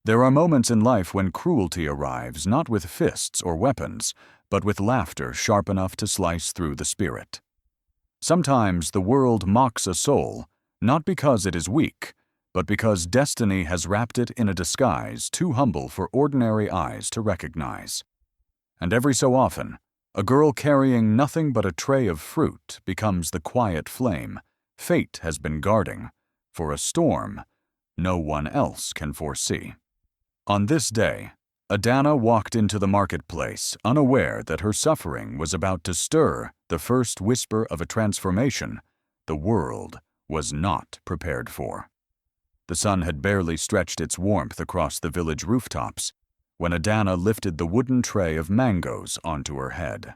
There are moments in life when cruelty arrives not with fists or weapons, but with laughter sharp enough to slice through the spirit. Sometimes the world mocks a soul, not because it is weak, but because destiny has wrapped it in a disguise too humble for ordinary eyes to recognize. And every so often, a girl carrying nothing but a tray of fruit becomes the quiet flame fate has been guarding for a storm no one else can foresee. On this day, Adana walked into the marketplace unaware that her suffering was about to stir the first whisper of a transformation the world was not prepared for. The sun had barely stretched its warmth across the village rooftops when Adana lifted the wooden tray of mangoes onto her head.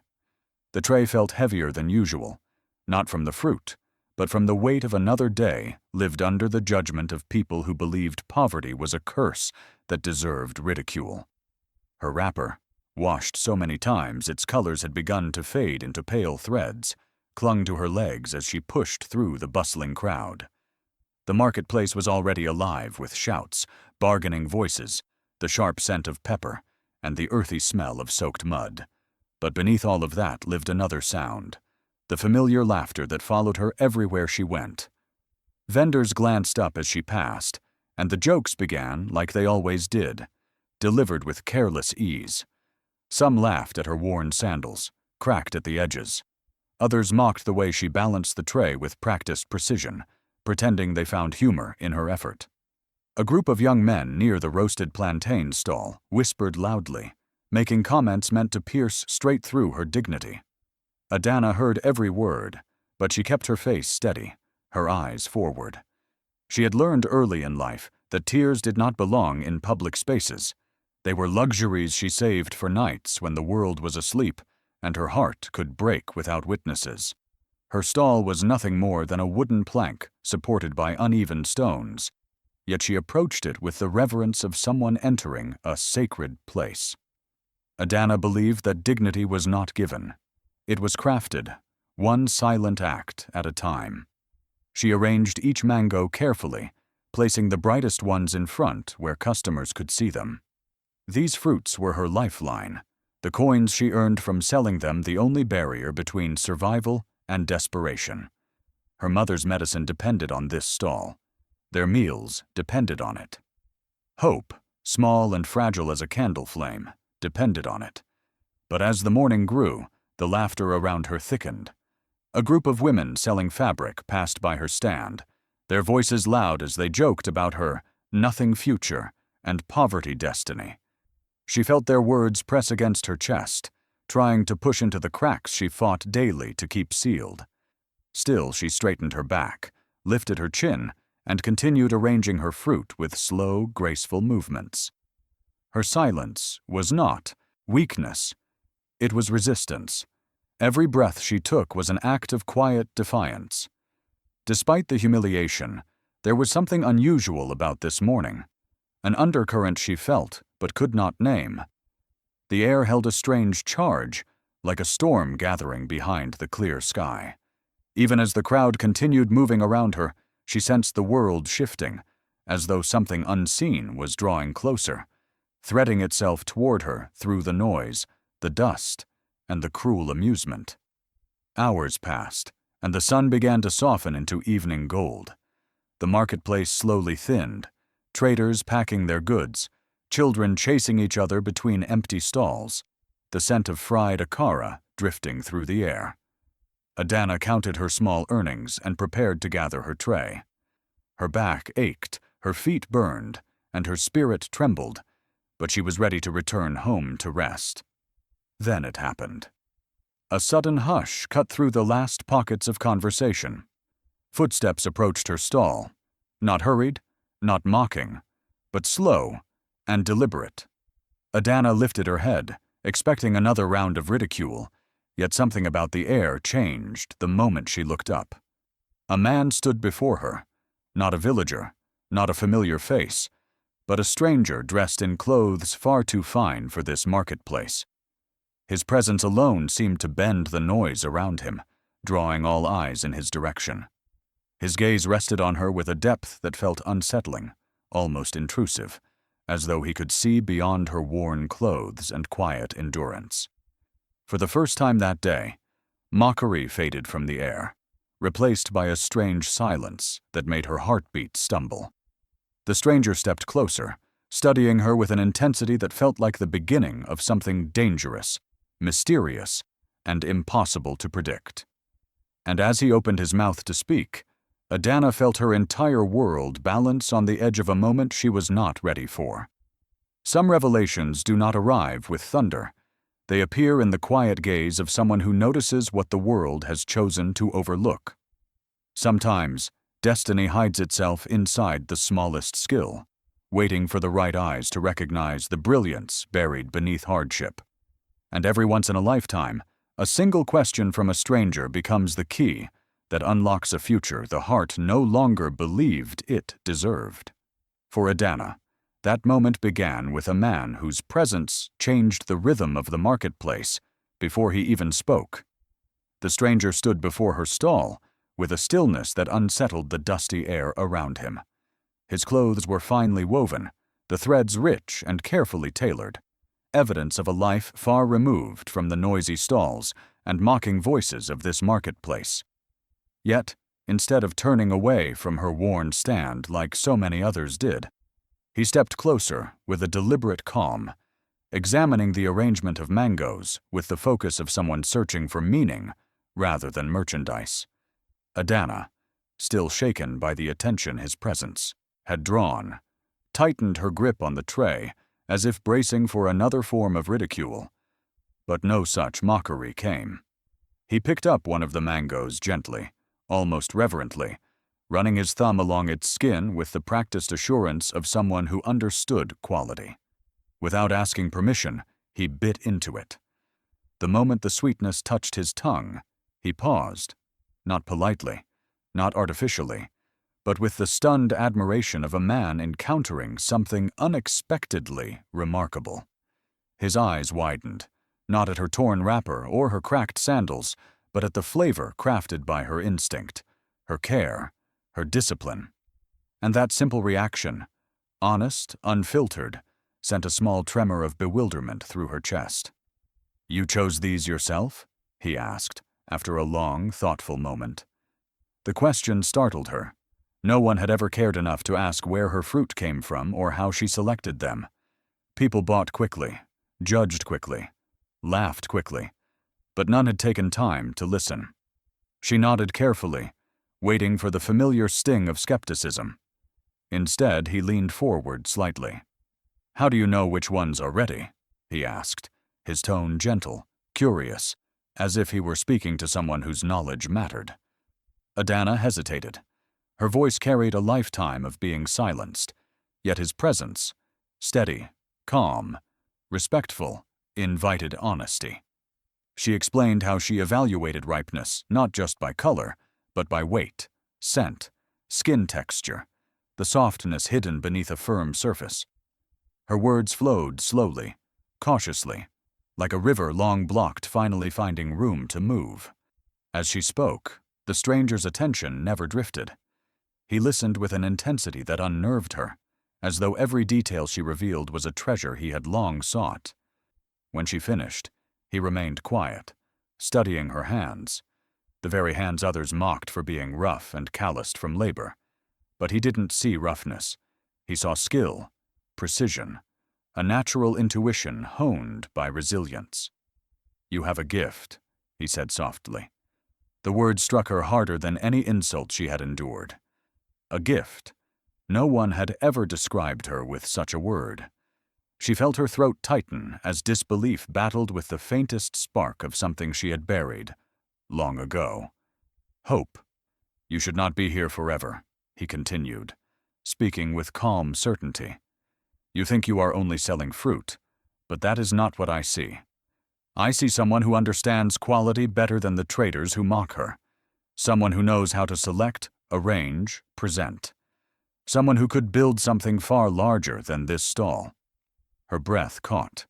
The tray felt heavier than usual, not from the fruit, but from the weight of another day lived under the judgment of people who believed poverty was a curse that deserved ridicule. Her wrapper, washed so many times its colors had begun to fade into pale threads, clung to her legs as she pushed through the bustling crowd. The marketplace was already alive with shouts, bargaining voices, the sharp scent of pepper, and the earthy smell of soaked mud. But beneath all of that lived another sound, the familiar laughter that followed her everywhere she went. Vendors glanced up as she passed, and the jokes began like they always did, delivered with careless ease. Some laughed at her worn sandals, cracked at the edges. Others mocked the way she balanced the tray with practiced precision, pretending they found humor in her effort. A group of young men near the roasted plantain stall whispered loudly, making comments meant to pierce straight through her dignity. Adana heard every word, but she kept her face steady, her eyes forward. She had learned early in life that tears did not belong in public spaces. They were luxuries she saved for nights when the world was asleep and her heart could break without witnesses. Her stall was nothing more than a wooden plank supported by uneven stones, yet she approached it with the reverence of someone entering a sacred place. Adana believed that dignity was not given. It was crafted, one silent act at a time. She arranged each mango carefully, placing the brightest ones in front where customers could see them. These fruits were her lifeline, the coins she earned from selling them the only barrier between survival and desperation. Her mother's medicine depended on this stall. Their meals depended on it. Hope, small and fragile as a candle flame, depended on it. But as the morning grew, the laughter around her thickened. A group of women selling fabric passed by her stand, their voices loud as they joked about her nothing future and poverty destiny. She felt their words press against her chest, trying to push into the cracks she fought daily to keep sealed. Still, she straightened her back, lifted her chin, and continued arranging her fruit with slow, graceful movements. Her silence was not weakness. It was resistance. Every breath she took was an act of quiet defiance. Despite the humiliation, there was something unusual about this morning, an undercurrent she felt but could not name. The air held a strange charge, like a storm gathering behind the clear sky. Even as the crowd continued moving around her, she sensed the world shifting, as though something unseen was drawing closer, threading itself toward her through the noise, the dust, and the cruel amusement. Hours passed, and the sun began to soften into evening gold. The marketplace slowly thinned, traders packing their goods, children chasing each other between empty stalls, the scent of fried akara drifting through the air. Adana counted her small earnings and prepared to gather her tray. Her back ached, her feet burned, and her spirit trembled, but she was ready to return home to rest. Then it happened. A sudden hush cut through the last pockets of conversation. Footsteps approached her stall, not hurried, not mocking, but slow and deliberate. Adana lifted her head, expecting another round of ridicule, yet something about the air changed the moment she looked up. A man stood before her, not a villager, not a familiar face, but a stranger dressed in clothes far too fine for this marketplace. His presence alone seemed to bend the noise around him, drawing all eyes in his direction. His gaze rested on her with a depth that felt unsettling, almost intrusive, as though he could see beyond her worn clothes and quiet endurance. For the first time that day, mockery faded from the air, replaced by a strange silence that made her heartbeat stumble. The stranger stepped closer, studying her with an intensity that felt like the beginning of something dangerous, mysterious, and impossible to predict. And as he opened his mouth to speak, Adana felt her entire world balance on the edge of a moment she was not ready for. Some revelations do not arrive with thunder. They appear in the quiet gaze of someone who notices what the world has chosen to overlook. Sometimes, destiny hides itself inside the smallest skill, waiting for the right eyes to recognize the brilliance buried beneath hardship. And every once in a lifetime, a single question from a stranger becomes the key that unlocks a future the heart no longer believed it deserved. For Adana, that moment began with a man whose presence changed the rhythm of the marketplace before he even spoke. The stranger stood before her stall with a stillness that unsettled the dusty air around him. His clothes were finely woven, the threads rich and carefully tailored, evidence of a life far removed from the noisy stalls and mocking voices of this marketplace. Yet, instead of turning away from her worn stand like so many others did, he stepped closer with a deliberate calm, examining the arrangement of mangoes with the focus of someone searching for meaning rather than merchandise. Adana, still shaken by the attention his presence had drawn, tightened her grip on the tray as if bracing for another form of ridicule. But no such mockery came. He picked up one of the mangoes gently, almost reverently, running his thumb along its skin with the practiced assurance of someone who understood quality. Without asking permission, he bit into it. The moment the sweetness touched his tongue, he paused, not politely, not artificially, but with the stunned admiration of a man encountering something unexpectedly remarkable. His eyes widened, not at her torn wrapper or her cracked sandals, but at the flavor crafted by her instinct, her care, her discipline. And that simple reaction, honest, unfiltered, sent a small tremor of bewilderment through her chest. "You chose these yourself?" he asked, after a long, thoughtful moment. The question startled her. No one had ever cared enough to ask where her fruit came from or how she selected them. People bought quickly, judged quickly, laughed quickly, but none had taken time to listen. She nodded carefully, waiting for the familiar sting of skepticism. Instead, he leaned forward slightly. "How do you know which ones are ready?" he asked, his tone gentle, curious, as if he were speaking to someone whose knowledge mattered. Adana hesitated. Her voice carried a lifetime of being silenced, yet his presence, steady, calm, respectful, invited honesty. She explained how she evaluated ripeness not just by color, but by weight, scent, skin texture, the softness hidden beneath a firm surface. Her words flowed slowly, cautiously, like a river long blocked finally finding room to move. As she spoke, the stranger's attention never drifted. He listened with an intensity that unnerved her, as though every detail she revealed was a treasure he had long sought. When she finished, he remained quiet, studying her hands, the very hands others mocked for being rough and calloused from labor. But he didn't see roughness. He saw skill, precision, a natural intuition honed by resilience. "You have a gift," he said softly. The word struck her harder than any insult she had endured. A gift. No one had ever described her with such a word. She felt her throat tighten as disbelief battled with the faintest spark of something she had buried long ago. "Hope. You should not be here forever," he continued, speaking with calm certainty. "You think you are only selling fruit, but that is not what I see. I see someone who understands quality better than the traders who mock her. Someone who knows how to select, arrange, present. Someone who could build something far larger than this stall." Her breath caught.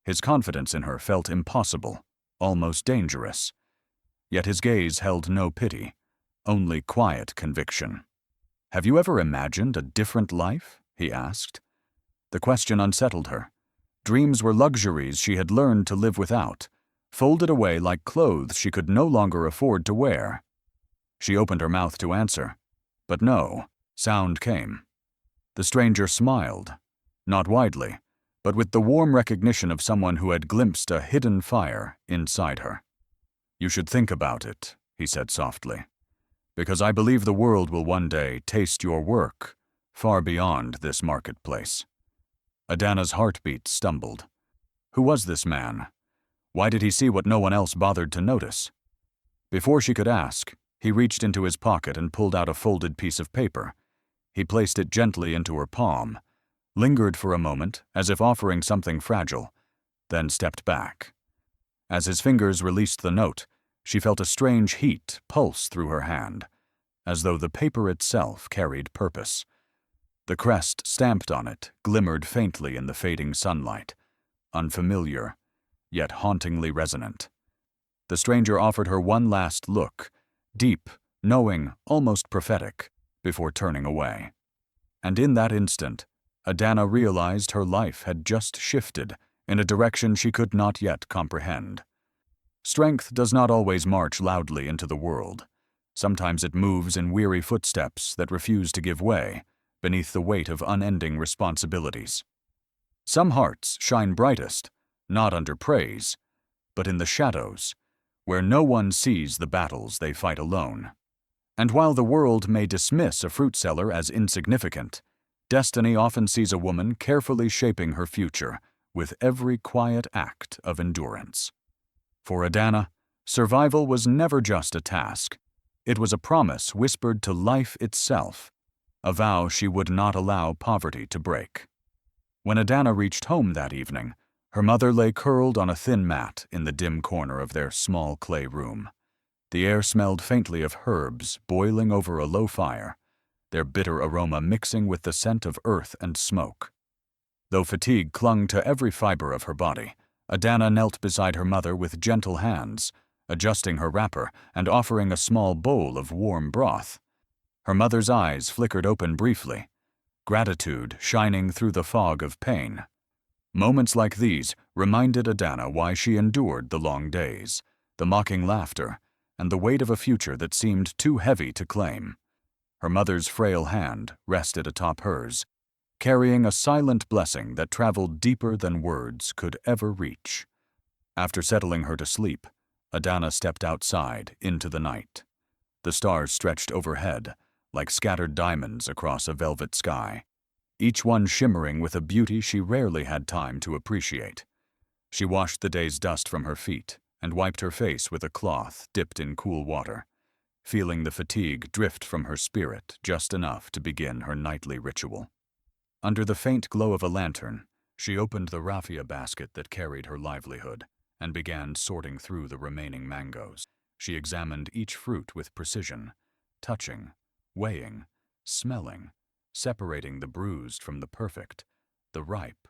His confidence in her felt impossible, almost dangerous. Yet his gaze held no pity, only quiet conviction. "Have you ever imagined a different life?" he asked. The question unsettled her. Dreams were luxuries she had learned to live without, folded away like clothes she could no longer afford to wear. She opened her mouth to answer, but no sound came. The stranger smiled, not widely, but with the warm recognition of someone who had glimpsed a hidden fire inside her. "You should think about it," he said softly, "because I believe the world will one day taste your work far beyond this marketplace." Adana's heartbeat stumbled. Who was this man? Why did he see what no one else bothered to notice? Before she could ask, he reached into his pocket and pulled out a folded piece of paper. He placed it gently into her palm, lingered for a moment as if offering something fragile, then stepped back. As his fingers released the note, she felt a strange heat pulse through her hand, as though the paper itself carried purpose. The crest stamped on it glimmered faintly in the fading sunlight, unfamiliar, yet hauntingly resonant. The stranger offered her one last look, deep, knowing, almost prophetic, before turning away. And in that instant, Adana realized her life had just shifted in a direction she could not yet comprehend. Strength does not always march loudly into the world. Sometimes it moves in weary footsteps that refuse to give way beneath the weight of unending responsibilities. Some hearts shine brightest, not under praise, but in the shadows, where no one sees the battles they fight alone. And while the world may dismiss a fruit seller as insignificant, destiny often sees a woman carefully shaping her future with every quiet act of endurance. For Adana, survival was never just a task. It was a promise whispered to life itself, a vow she would not allow poverty to break. When Adana reached home that evening, her mother lay curled on a thin mat in the dim corner of their small clay room. The air smelled faintly of herbs boiling over a low fire, their bitter aroma mixing with the scent of earth and smoke. Though fatigue clung to every fiber of her body, Adana knelt beside her mother with gentle hands, adjusting her wrapper and offering a small bowl of warm broth. Her mother's eyes flickered open briefly, gratitude shining through the fog of pain. Moments like these reminded Adana why she endured the long days, the mocking laughter, and the weight of a future that seemed too heavy to claim. Her mother's frail hand rested atop hers, carrying a silent blessing that traveled deeper than words could ever reach. After settling her to sleep, Adana stepped outside into the night. The stars stretched overhead, like scattered diamonds across a velvet sky, each one shimmering with a beauty she rarely had time to appreciate. She washed the day's dust from her feet and wiped her face with a cloth dipped in cool water, feeling the fatigue drift from her spirit just enough to begin her nightly ritual. Under the faint glow of a lantern, she opened the raffia basket that carried her livelihood and began sorting through the remaining mangoes. She examined each fruit with precision, touching, weighing, smelling, separating the bruised from the perfect, the ripe,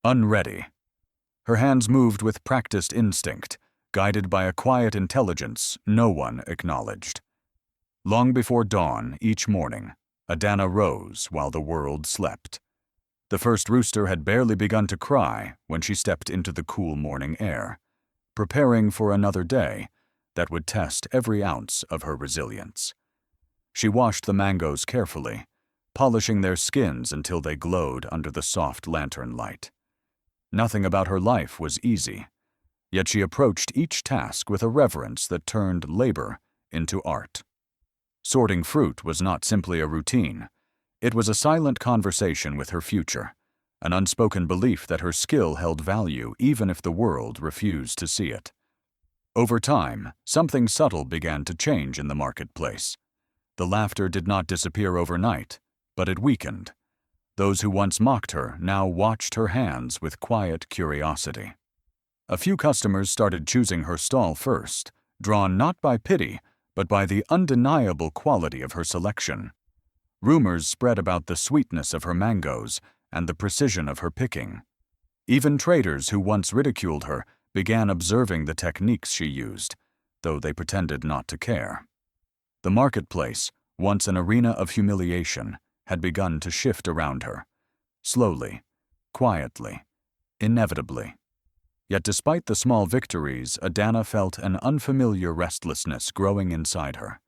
unready. Her hands moved with practiced instinct, guided by a quiet intelligence no one acknowledged. Long before dawn each morning, Adana rose while the world slept. The first rooster had barely begun to cry when she stepped into the cool morning air, preparing for another day that would test every ounce of her resilience. She washed the mangoes carefully, polishing their skins until they glowed under the soft lantern light. Nothing about her life was easy, yet she approached each task with a reverence that turned labor into art. Sorting fruit was not simply a routine. It was a silent conversation with her future, an unspoken belief that her skill held value even if the world refused to see it. Over time, something subtle began to change in the marketplace. The laughter did not disappear overnight, but it weakened. Those who once mocked her now watched her hands with quiet curiosity. A few customers started choosing her stall first, drawn not by pity, but by the undeniable quality of her selection. Rumors spread about the sweetness of her mangoes and the precision of her picking. Even traders who once ridiculed her began observing the techniques she used, though they pretended not to care. The marketplace, once an arena of humiliation, had begun to shift around her. Slowly, quietly, inevitably. Yet despite the small victories, Adana felt an unfamiliar restlessness growing inside her.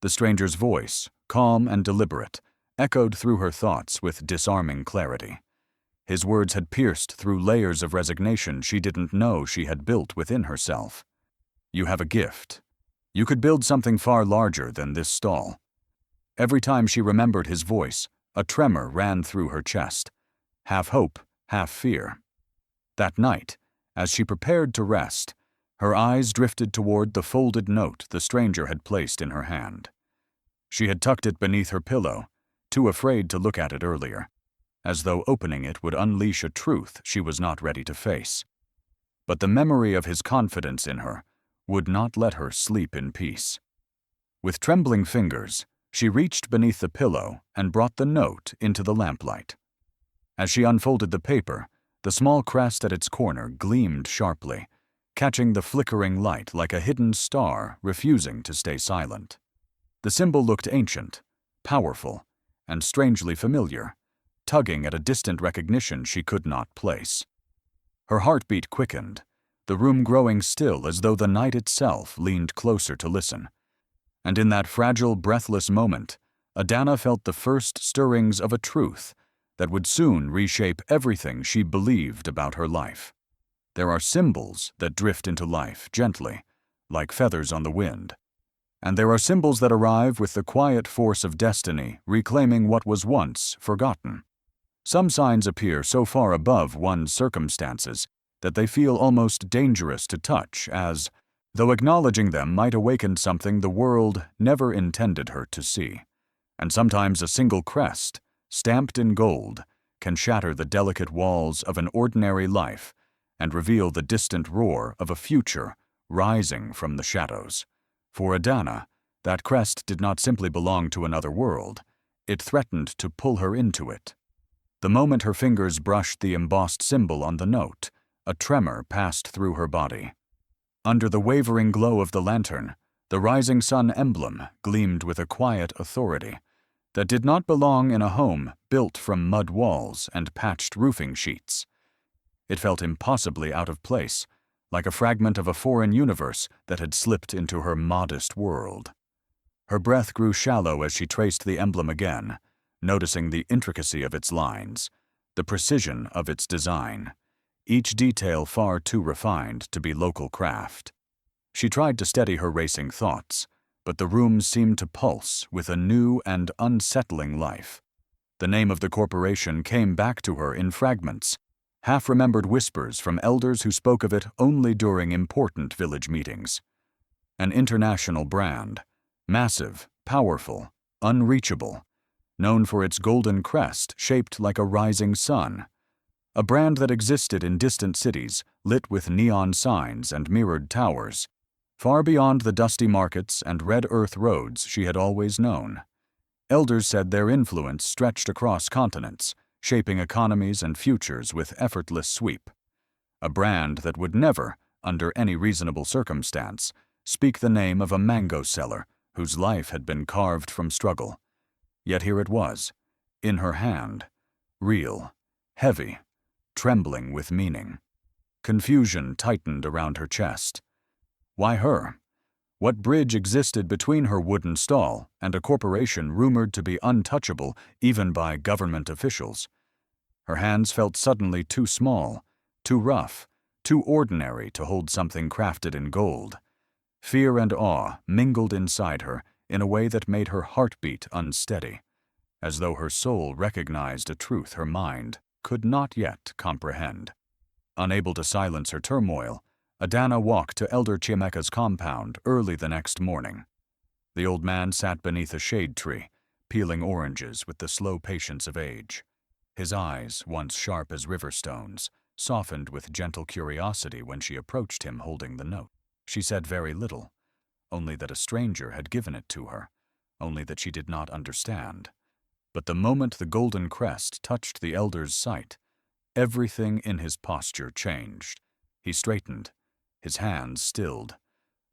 The stranger's voice, calm and deliberate, echoed through her thoughts with disarming clarity. His words had pierced through layers of resignation she didn't know she had built within herself. "You have a gift. You could build something far larger than this stall." Every time she remembered his voice, a tremor ran through her chest, half hope, half fear. That night, as she prepared to rest, her eyes drifted toward the folded note the stranger had placed in her hand. She had tucked it beneath her pillow, too afraid to look at it earlier, as though opening it would unleash a truth she was not ready to face. But the memory of his confidence in her would not let her sleep in peace. With trembling fingers, she reached beneath the pillow and brought the note into the lamplight. As she unfolded the paper, the small crest at its corner gleamed sharply, catching the flickering light like a hidden star refusing to stay silent. The symbol looked ancient, powerful, and strangely familiar, tugging at a distant recognition she could not place. Her heartbeat quickened, the room growing still as though the night itself leaned closer to listen. And in that fragile, breathless moment, Adana felt the first stirrings of a truth that would soon reshape everything she believed about her life. There are symbols that drift into life gently, like feathers on the wind. And there are symbols that arrive with the quiet force of destiny, reclaiming what was once forgotten. Some signs appear so far above one's circumstances that they feel almost dangerous to touch, as though acknowledging them might awaken something the world never intended her to see. And sometimes a single crest, stamped in gold, can shatter the delicate walls of an ordinary life and reveal the distant roar of a future rising from the shadows. For Adana, that crest did not simply belong to another world, it threatened to pull her into it. The moment her fingers brushed the embossed symbol on the note, a tremor passed through her body. Under the wavering glow of the lantern, the rising sun emblem gleamed with a quiet authority that did not belong in a home built from mud walls and patched roofing sheets. It felt impossibly out of place, like a fragment of a foreign universe that had slipped into her modest world. Her breath grew shallow as she traced the emblem again, noticing the intricacy of its lines, the precision of its design, each detail far too refined to be local craft. She tried to steady her racing thoughts, but the room seemed to pulse with a new and unsettling life. The name of the corporation came back to her in fragments, half-remembered whispers from elders who spoke of it only during important village meetings. An international brand, massive, powerful, unreachable, known for its golden crest shaped like a rising sun. A brand that existed in distant cities, lit with neon signs and mirrored towers, far beyond the dusty markets and red earth roads she had always known. Elders said their influence stretched across continents, shaping economies and futures with effortless sweep. A brand that would never, under any reasonable circumstance, speak the name of a mango seller whose life had been carved from struggle. Yet here it was, in her hand, real, heavy, trembling with meaning. Confusion tightened around her chest. Why her? What bridge existed between her wooden stall and a corporation rumored to be untouchable even by government officials? Her hands felt suddenly too small, too rough, too ordinary to hold something crafted in gold. Fear and awe mingled inside her in a way that made her heartbeat unsteady, as though her soul recognized a truth her mind could not yet comprehend. Unable to silence her turmoil, Adana walked to Elder Chiemeka's compound early the next morning. The old man sat beneath a shade tree, peeling oranges with the slow patience of age. His eyes, once sharp as river stones, softened with gentle curiosity when she approached him holding the note. She said very little, only that a stranger had given it to her, only that she did not understand. But the moment the golden crest touched the elder's sight, everything in his posture changed. He straightened, his hands stilled.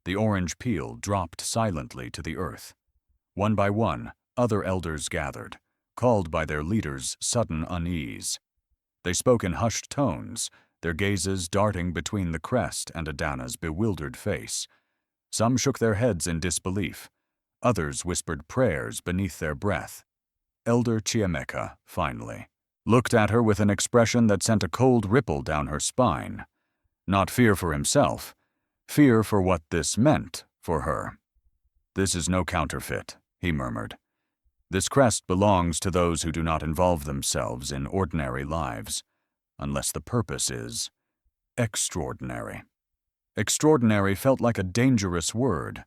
The orange peel dropped silently to the earth. One by one, other elders gathered, called by their leader's sudden unease. They spoke in hushed tones, their gazes darting between the crest and Adana's bewildered face. Some shook their heads in disbelief. Others whispered prayers beneath their breath. Elder Chiameka, finally, looked at her with an expression that sent a cold ripple down her spine. Not fear for himself, fear for what this meant for her. "This is no counterfeit," he murmured. "This crest belongs to those who do not involve themselves in ordinary lives, unless the purpose is extraordinary." Extraordinary felt like a dangerous word,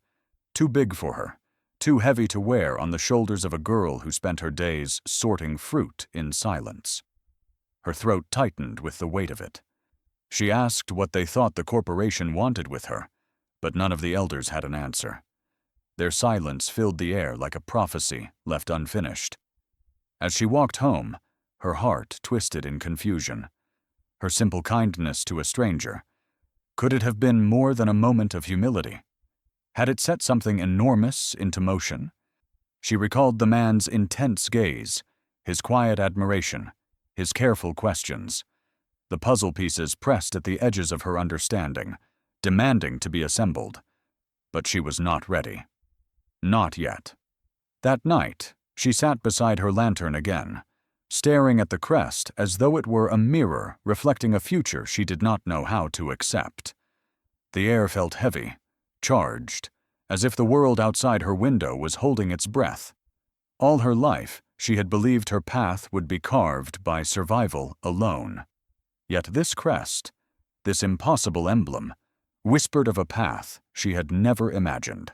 too big for her, too heavy to wear on the shoulders of a girl who spent her days sorting fruit in silence. Her throat tightened with the weight of it. She asked what they thought the corporation wanted with her, but none of the elders had an answer. Their silence filled the air like a prophecy left unfinished. As she walked home, her heart twisted in confusion. Her simple kindness to a stranger, could it have been more than a moment of humility? Had it set something enormous into motion? She recalled the man's intense gaze, his quiet admiration, his careful questions. The puzzle pieces pressed at the edges of her understanding, demanding to be assembled. But she was not ready. Not yet. That night, she sat beside her lantern again, staring at the crest as though it were a mirror reflecting a future she did not know how to accept. The air felt heavy, charged, as if the world outside her window was holding its breath. All her life, she had believed her path would be carved by survival alone. Yet this crest, this impossible emblem, whispered of a path she had never imagined.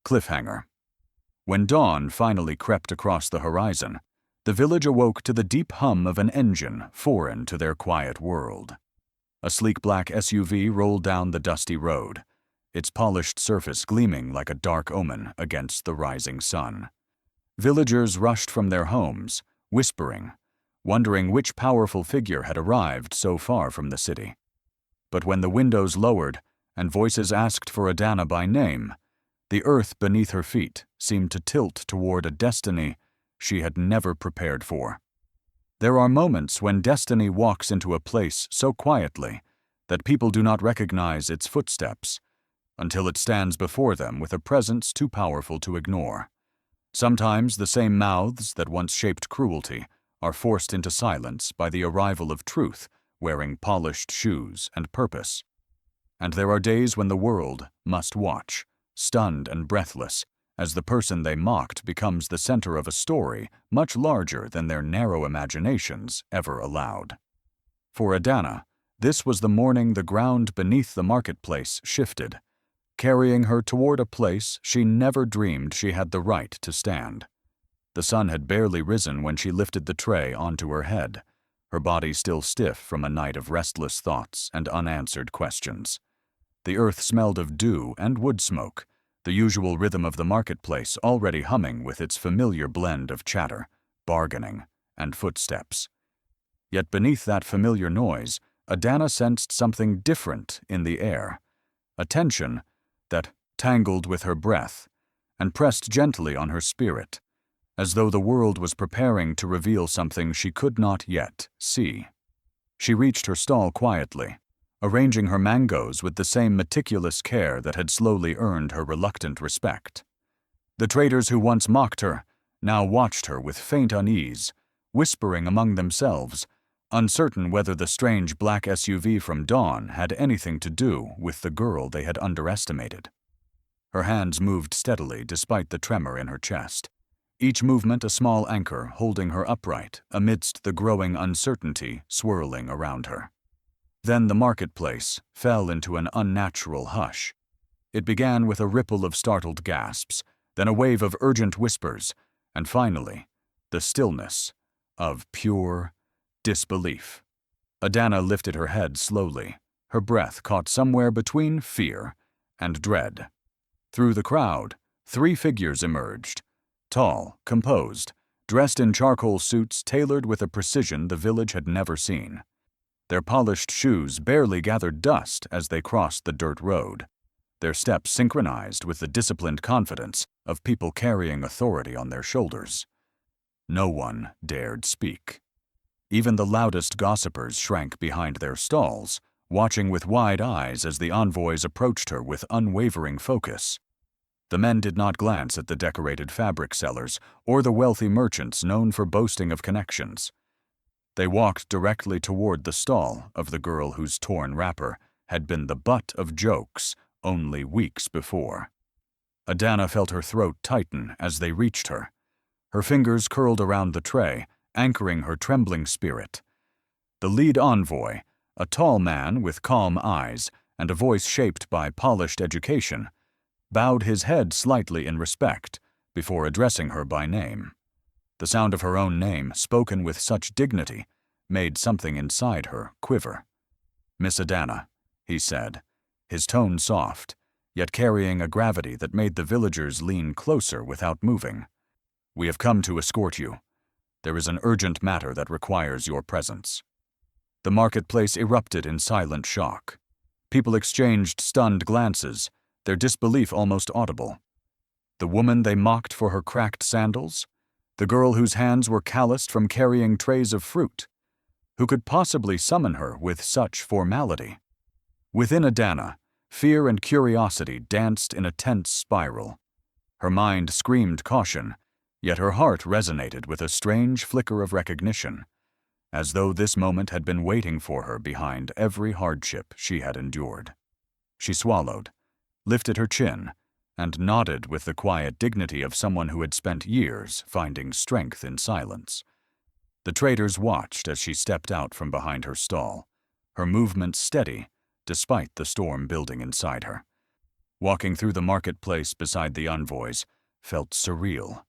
Cliffhanger. When dawn finally crept across the horizon, the village awoke to the deep hum of an engine foreign to their quiet world. A sleek black SUV rolled down the dusty road, its polished surface gleaming like a dark omen against the rising sun. Villagers rushed from their homes, whispering, wondering which powerful figure had arrived so far from the city. But when the windows lowered and voices asked for Adana by name, the earth beneath her feet seemed to tilt toward a destiny she had never prepared for. There are moments when destiny walks into a place so quietly that people do not recognize its footsteps, until it stands before them with a presence too powerful to ignore. Sometimes the same mouths that once shaped cruelty are forced into silence by the arrival of truth, wearing polished shoes and purpose. And there are days when the world must watch, stunned and breathless, as the person they mocked becomes the center of a story much larger than their narrow imaginations ever allowed. For Adana, this was the morning the ground beneath the marketplace shifted, carrying her toward a place she never dreamed she had the right to stand. The sun had barely risen when she lifted the tray onto her head, her body still stiff from a night of restless thoughts and unanswered questions. The earth smelled of dew and wood smoke, the usual rhythm of the marketplace already humming with its familiar blend of chatter, bargaining, and footsteps. Yet beneath that familiar noise, Adana sensed something different in the air, a tension that tangled with her breath and pressed gently on her spirit, as though the world was preparing to reveal something she could not yet see. She reached her stall quietly, arranging her mangoes with the same meticulous care that had slowly earned her reluctant respect. The traders who once mocked her now watched her with faint unease, whispering among themselves, uncertain whether the strange black SUV from dawn had anything to do with the girl they had underestimated. Her hands moved steadily despite the tremor in her chest, each movement a small anchor holding her upright amidst the growing uncertainty swirling around her. Then the marketplace fell into an unnatural hush. It began with a ripple of startled gasps, then a wave of urgent whispers, and finally, the stillness of pure disbelief. Adana lifted her head slowly, her breath caught somewhere between fear and dread. Through the crowd, 3 figures emerged, tall, composed, dressed in charcoal suits tailored with a precision the village had never seen. Their polished shoes barely gathered dust as they crossed the dirt road, their steps synchronized with the disciplined confidence of people carrying authority on their shoulders. No one dared speak. Even the loudest gossipers shrank behind their stalls, watching with wide eyes as the envoys approached her with unwavering focus. The men did not glance at the decorated fabric sellers or the wealthy merchants known for boasting of connections. They walked directly toward the stall of the girl whose torn wrapper had been the butt of jokes only weeks before. Adana felt her throat tighten as they reached her. Her fingers curled around the tray, anchoring her trembling spirit. The lead envoy, a tall man with calm eyes and a voice shaped by polished education, bowed his head slightly in respect before addressing her by name. The sound of her own name, spoken with such dignity, made something inside her quiver. "Miss Adana," he said, his tone soft, yet carrying a gravity that made the villagers lean closer without moving. "We have come to escort you. There is an urgent matter that requires your presence." The marketplace erupted in silent shock. People exchanged stunned glances, their disbelief almost audible. The woman they mocked for her cracked sandals? The girl whose hands were calloused from carrying trays of fruit? Who could possibly summon her with such formality? Within Adana, fear and curiosity danced in a tense spiral. Her mind screamed caution, yet her heart resonated with a strange flicker of recognition, as though this moment had been waiting for her behind every hardship she had endured. She swallowed, lifted her chin, and nodded with the quiet dignity of someone who had spent years finding strength in silence. The traders watched as she stepped out from behind her stall, her movements steady despite the storm building inside her. Walking through the marketplace beside the envoys felt surreal.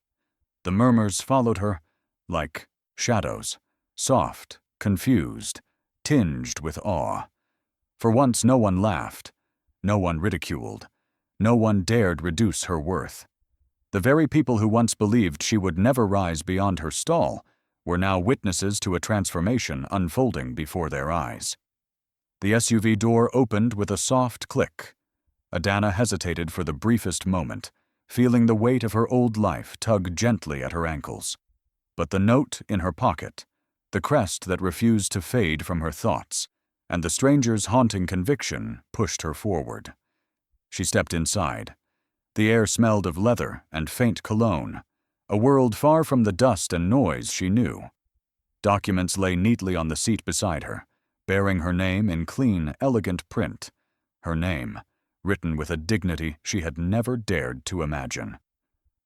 The murmurs followed her like shadows, soft, confused, tinged with awe. For once no one laughed, no one ridiculed, no one dared reduce her worth. The very people who once believed she would never rise beyond her stall were now witnesses to a transformation unfolding before their eyes. The SUV door opened with a soft click. Adana hesitated for the briefest moment, feeling the weight of her old life tug gently at her ankles. But the note in her pocket, the crest that refused to fade from her thoughts, and the stranger's haunting conviction pushed her forward. She stepped inside. The air smelled of leather and faint cologne, a world far from the dust and noise she knew. Documents lay neatly on the seat beside her, bearing her name in clean, elegant print. Her name, written with a dignity she had never dared to imagine.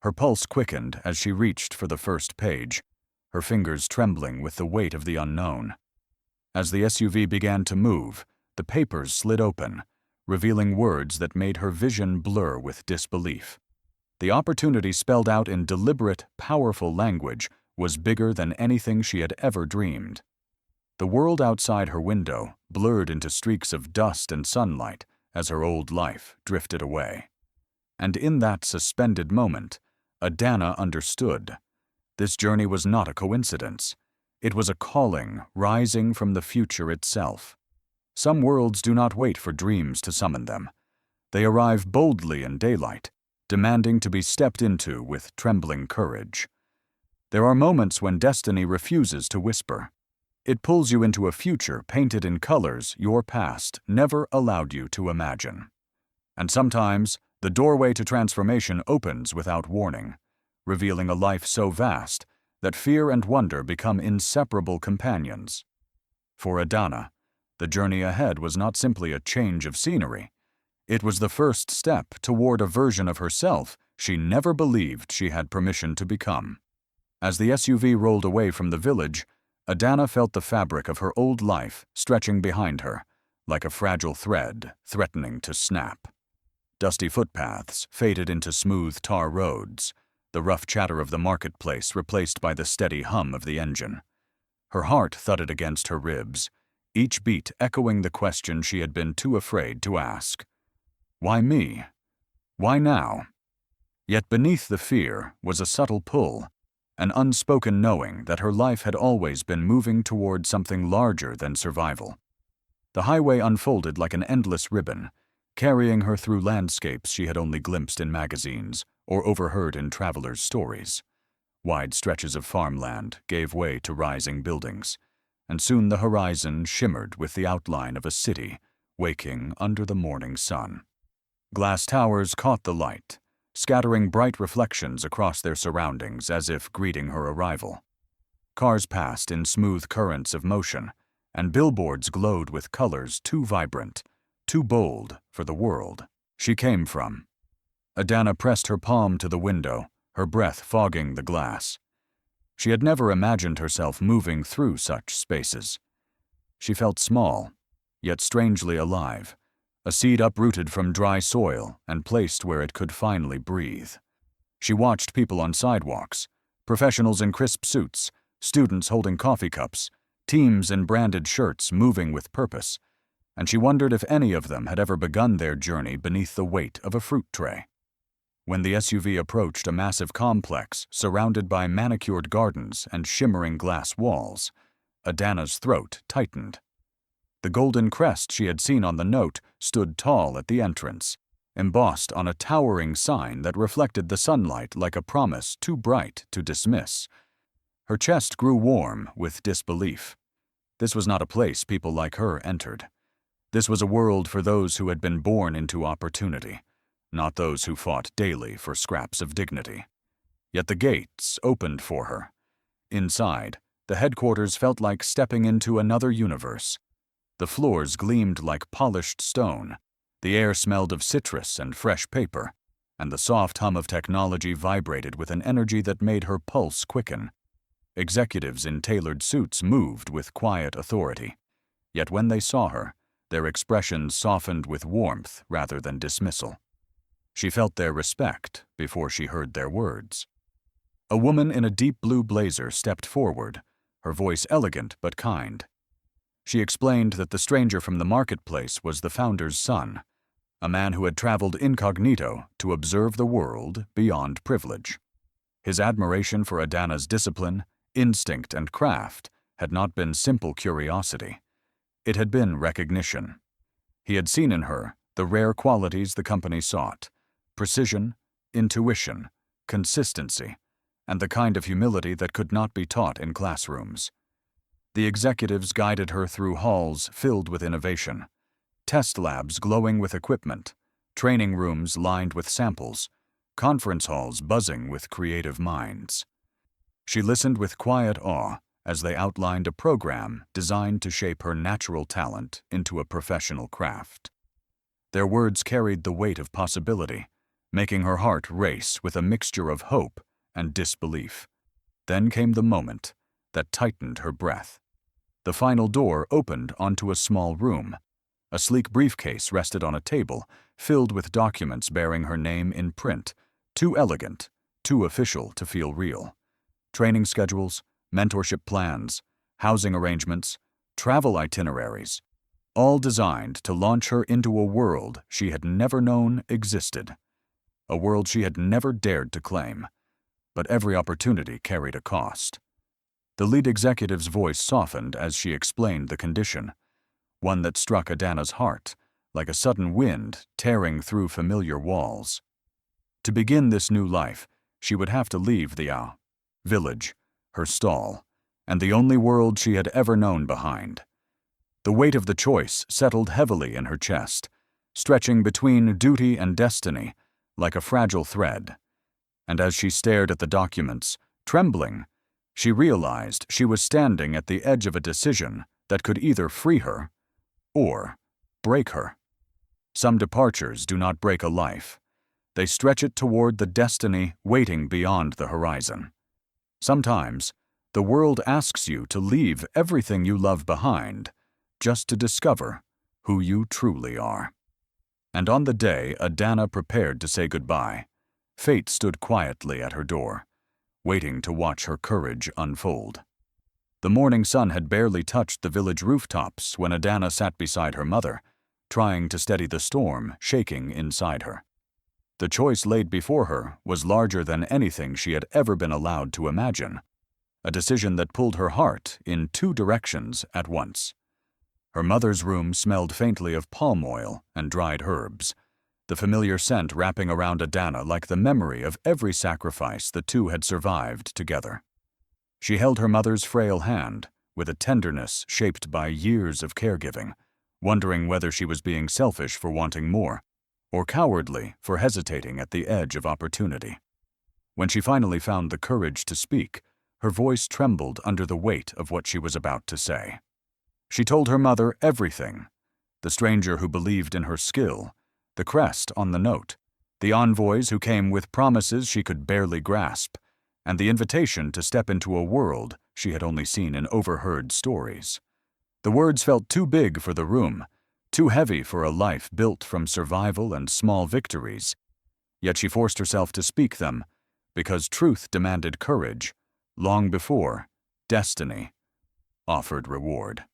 Her pulse quickened as she reached for the first page, her fingers trembling with the weight of the unknown. As the SUV began to move, the papers slid open, revealing words that made her vision blur with disbelief. The opportunity spelled out in deliberate, powerful language was bigger than anything she had ever dreamed. The world outside her window blurred into streaks of dust and sunlight as her old life drifted away. And in that suspended moment, Adana understood. This journey was not a coincidence. It was a calling rising from the future itself. Some worlds do not wait for dreams to summon them. They arrive boldly in daylight, demanding to be stepped into with trembling courage. There are moments when destiny refuses to whisper. It pulls you into a future painted in colors your past never allowed you to imagine. And sometimes, the doorway to transformation opens without warning, revealing a life so vast that fear and wonder become inseparable companions. For Adana, the journey ahead was not simply a change of scenery. It was the first step toward a version of herself she never believed she had permission to become. As the SUV rolled away from the village, Adana felt the fabric of her old life stretching behind her, like a fragile thread threatening to snap. Dusty footpaths faded into smooth tar roads, the rough chatter of the marketplace replaced by the steady hum of the engine. Her heart thudded against her ribs, each beat echoing the question she had been too afraid to ask. Why me? Why now? Yet beneath the fear was a subtle pull, an unspoken knowing that her life had always been moving toward something larger than survival. The highway unfolded like an endless ribbon, carrying her through landscapes she had only glimpsed in magazines or overheard in travelers' stories. Wide stretches of farmland gave way to rising buildings, and soon the horizon shimmered with the outline of a city waking under the morning sun. Glass towers caught the light, scattering bright reflections across their surroundings as if greeting her arrival. Cars passed in smooth currents of motion, and billboards glowed with colors too vibrant, too bold for the world she came from. Adana pressed her palm to the window, her breath fogging the glass. She had never imagined herself moving through such spaces. She felt small, yet strangely alive, a seed uprooted from dry soil and placed where it could finally breathe. She watched people on sidewalks, professionals in crisp suits, students holding coffee cups, teams in branded shirts moving with purpose, and she wondered if any of them had ever begun their journey beneath the weight of a fruit tray. When the SUV approached a massive complex surrounded by manicured gardens and shimmering glass walls, Adana's throat tightened. The golden crest she had seen on the note stood tall at the entrance, embossed on a towering sign that reflected the sunlight like a promise too bright to dismiss. Her chest grew warm with disbelief. This was not a place people like her entered. This was a world for those who had been born into opportunity, not those who fought daily for scraps of dignity. Yet the gates opened for her. Inside, the headquarters felt like stepping into another universe. The floors gleamed like polished stone, the air smelled of citrus and fresh paper, and the soft hum of technology vibrated with an energy that made her pulse quicken. Executives in tailored suits moved with quiet authority, yet when they saw her, their expressions softened with warmth rather than dismissal. She felt their respect before she heard their words. A woman in a deep blue blazer stepped forward, her voice elegant but kind. She explained that the stranger from the marketplace was the founder's son, a man who had traveled incognito to observe the world beyond privilege. His admiration for Adana's discipline, instinct, and craft had not been simple curiosity. It had been recognition. He had seen in her the rare qualities the company sought: precision, intuition, consistency, and the kind of humility that could not be taught in classrooms. The executives guided her through halls filled with innovation, test labs glowing with equipment, training rooms lined with samples, conference halls buzzing with creative minds. She listened with quiet awe as they outlined a program designed to shape her natural talent into a professional craft. Their words carried the weight of possibility, making her heart race with a mixture of hope and disbelief. Then came the moment that tightened her breath. The final door opened onto a small room. A sleek briefcase rested on a table, filled with documents bearing her name in print, too elegant, too official to feel real. Training schedules, mentorship plans, housing arrangements, travel itineraries, all designed to launch her into a world she had never known existed. A world she had never dared to claim. But every opportunity carried a cost. The lead executive's voice softened as she explained the condition, one that struck Adana's heart, like a sudden wind tearing through familiar walls. To begin this new life, she would have to leave the village, her stall, and the only world she had ever known behind. The weight of the choice settled heavily in her chest, stretching between duty and destiny like a fragile thread. And as she stared at the documents, trembling, she realized she was standing at the edge of a decision that could either free her or break her. Some departures do not break a life. They stretch it toward the destiny waiting beyond the horizon. Sometimes, the world asks you to leave everything you love behind just to discover who you truly are. And on the day Adana prepared to say goodbye, fate stood quietly at her door, waiting to watch her courage unfold. The morning sun had barely touched the village rooftops when Adana sat beside her mother, trying to steady the storm shaking inside her. The choice laid before her was larger than anything she had ever been allowed to imagine, a decision that pulled her heart in two directions at once. Her mother's room smelled faintly of palm oil and dried herbs, the familiar scent wrapping around Adana like the memory of every sacrifice the two had survived together. She held her mother's frail hand, with a tenderness shaped by years of caregiving, wondering whether she was being selfish for wanting more, or cowardly for hesitating at the edge of opportunity. When she finally found the courage to speak, her voice trembled under the weight of what she was about to say. She told her mother everything: the stranger who believed in her skill, the crest on the note, the envoys who came with promises she could barely grasp, and the invitation to step into a world she had only seen in overheard stories. The words felt too big for the room, too heavy for a life built from survival and small victories. Yet she forced herself to speak them, because truth demanded courage, long before destiny offered reward.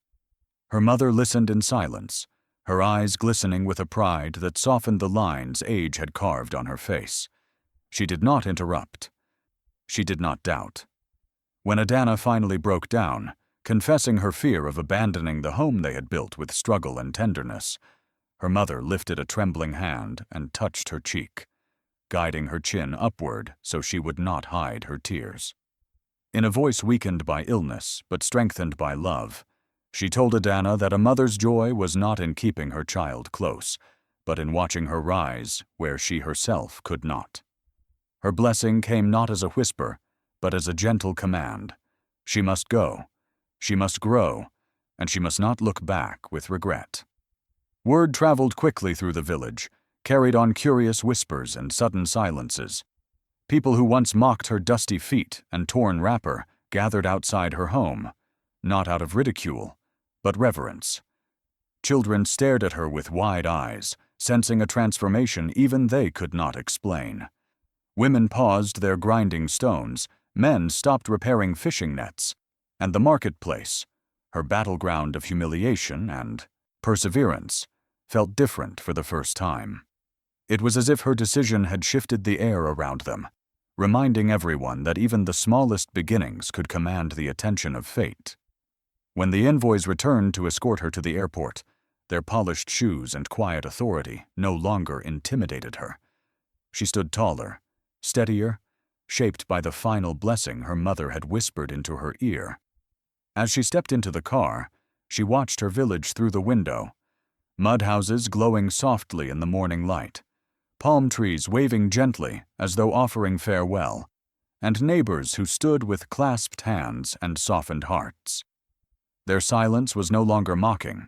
Her mother listened in silence, her eyes glistening with a pride that softened the lines age had carved on her face. She did not interrupt. She did not doubt. When Adana finally broke down, confessing her fear of abandoning the home they had built with struggle and tenderness, her mother lifted a trembling hand and touched her cheek, guiding her chin upward so she would not hide her tears. In a voice weakened by illness but strengthened by love, she told Adana that a mother's joy was not in keeping her child close, but in watching her rise where she herself could not. Her blessing came not as a whisper, but as a gentle command. She must go, she must grow, and she must not look back with regret. Word traveled quickly through the village, carried on curious whispers and sudden silences. People who once mocked her dusty feet and torn wrapper gathered outside her home, not out of ridicule, but reverence. Children stared at her with wide eyes, sensing a transformation even they could not explain. Women paused their grinding stones, men stopped repairing fishing nets, and the marketplace, her battleground of humiliation and perseverance, felt different for the first time. It was as if her decision had shifted the air around them, reminding everyone that even the smallest beginnings could command the attention of fate. When the envoys returned to escort her to the airport, their polished shoes and quiet authority no longer intimidated her. She stood taller, steadier, shaped by the final blessing her mother had whispered into her ear. As she stepped into the car, she watched her village through the window, mud houses glowing softly in the morning light, palm trees waving gently as though offering farewell, and neighbors who stood with clasped hands and softened hearts. Their silence was no longer mocking.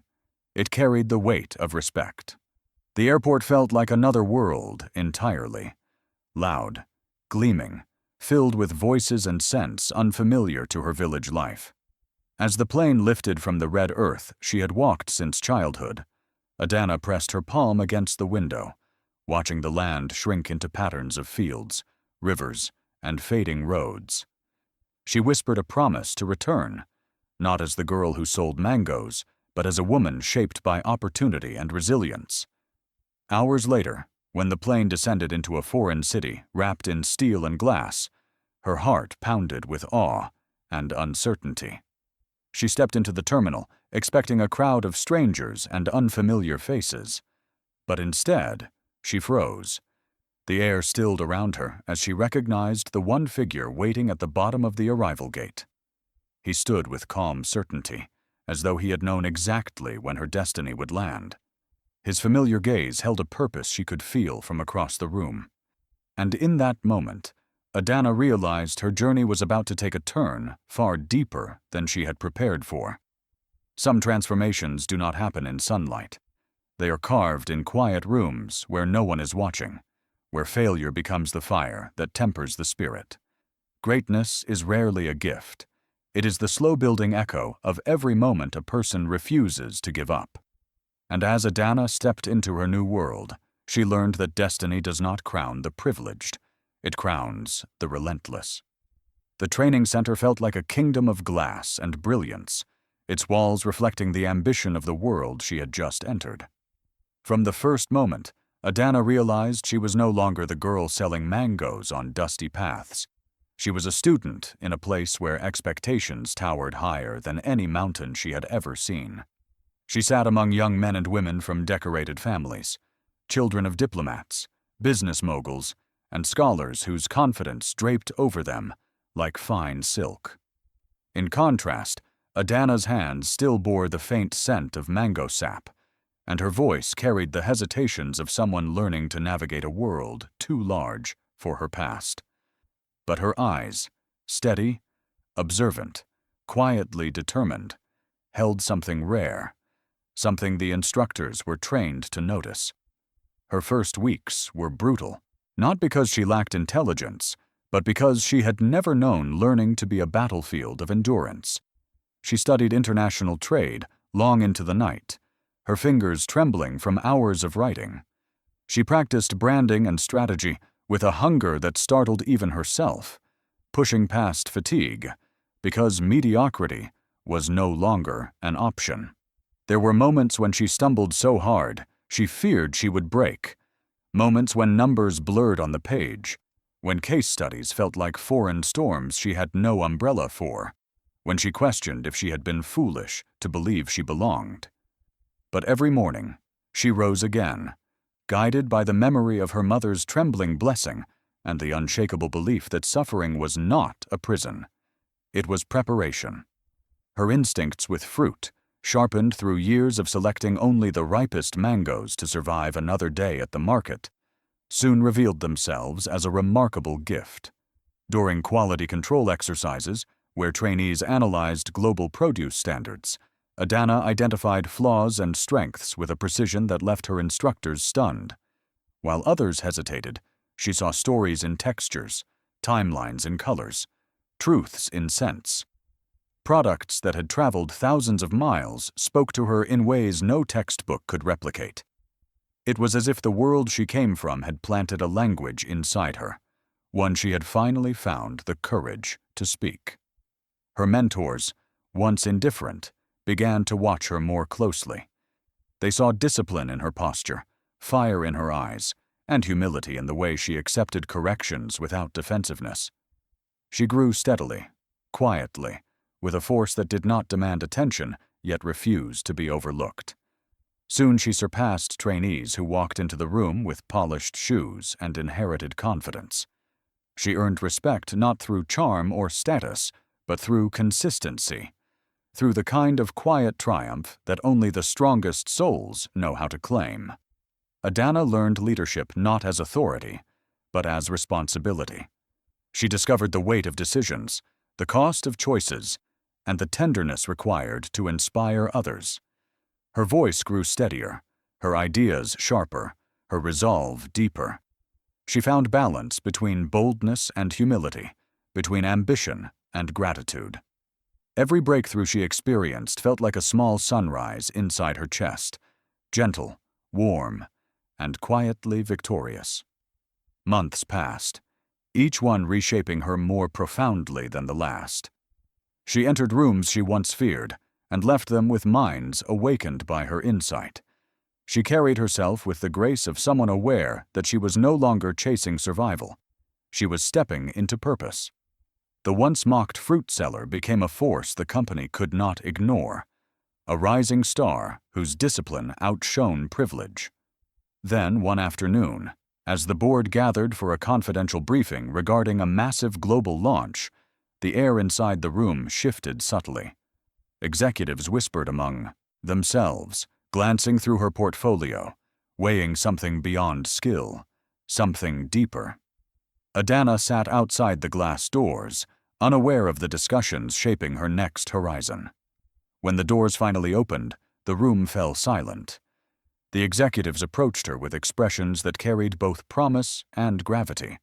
It carried the weight of respect. The airport felt like another world entirely, loud, gleaming, filled with voices and scents unfamiliar to her village life. As the plane lifted from the red earth she had walked since childhood, Adana pressed her palm against the window, watching the land shrink into patterns of fields, rivers, and fading roads. She whispered a promise to return, not as the girl who sold mangoes, but as a woman shaped by opportunity and resilience. Hours later, when the plane descended into a foreign city wrapped in steel and glass, her heart pounded with awe and uncertainty. She stepped into the terminal, expecting a crowd of strangers and unfamiliar faces. But instead, she froze. The air stilled around her as she recognized the one figure waiting at the bottom of the arrival gate. He stood with calm certainty, as though he had known exactly when her destiny would land. His familiar gaze held a purpose she could feel from across the room. And in that moment, Adana realized her journey was about to take a turn far deeper than she had prepared for. Some transformations do not happen in sunlight. They are carved in quiet rooms where no one is watching, where failure becomes the fire that tempers the spirit. Greatness is rarely a gift. It is the slow-building echo of every moment a person refuses to give up. And as Adana stepped into her new world, she learned that destiny does not crown the privileged. It crowns the relentless. The training center felt like a kingdom of glass and brilliance, its walls reflecting the ambition of the world she had just entered. From the first moment, Adana realized she was no longer the girl selling mangoes on dusty paths. She was a student in a place where expectations towered higher than any mountain she had ever seen. She sat among young men and women from decorated families, children of diplomats, business moguls, and scholars whose confidence draped over them like fine silk. In contrast, Adana's hands still bore the faint scent of mango sap, and her voice carried the hesitations of someone learning to navigate a world too large for her past. But her eyes, steady, observant, quietly determined, held something rare, something the instructors were trained to notice. Her first weeks were brutal, not because she lacked intelligence, but because she had never known learning to be a battlefield of endurance. She studied international trade long into the night, her fingers trembling from hours of writing. She practiced branding and strategy with a hunger that startled even herself, pushing past fatigue, because mediocrity was no longer an option. There were moments when she stumbled so hard she feared she would break, moments when numbers blurred on the page, when case studies felt like foreign storms she had no umbrella for, when she questioned if she had been foolish to believe she belonged. But every morning, she rose again, guided by the memory of her mother's trembling blessing and the unshakable belief that suffering was not a prison. It was preparation. Her instincts with fruit, sharpened through years of selecting only the ripest mangoes to survive another day at the market, soon revealed themselves as a remarkable gift. During quality control exercises, where trainees analyzed global produce standards, Adana identified flaws and strengths with a precision that left her instructors stunned. While others hesitated, she saw stories in textures, timelines in colors, truths in scents. Products that had traveled thousands of miles spoke to her in ways no textbook could replicate. It was as if the world she came from had planted a language inside her, one she had finally found the courage to speak. Her mentors, once indifferent, began to watch her more closely. They saw discipline in her posture, fire in her eyes, and humility in the way she accepted corrections without defensiveness. She grew steadily, quietly, with a force that did not demand attention, yet refused to be overlooked. Soon she surpassed trainees who walked into the room with polished shoes and inherited confidence. She earned respect not through charm or status, but through consistency, through the kind of quiet triumph that only the strongest souls know how to claim. Adana learned leadership not as authority, but as responsibility. She discovered the weight of decisions, the cost of choices, and the tenderness required to inspire others. Her voice grew steadier, her ideas sharper, her resolve deeper. She found balance between boldness and humility, between ambition and gratitude. Every breakthrough she experienced felt like a small sunrise inside her chest, gentle, warm, and quietly victorious. Months passed, each one reshaping her more profoundly than the last. She entered rooms she once feared, and left them with minds awakened by her insight. She carried herself with the grace of someone aware that she was no longer chasing survival. She was stepping into purpose. The once mocked fruit seller became a force the company could not ignore, a rising star whose discipline outshone privilege. Then, one afternoon, as the board gathered for a confidential briefing regarding a massive global launch, the air inside the room shifted subtly. Executives whispered among themselves, glancing through her portfolio, weighing something beyond skill, something deeper. Adana sat outside the glass doors, unaware of the discussions shaping her next horizon. When the doors finally opened, the room fell silent. The executives approached her with expressions that carried both promise and gravity,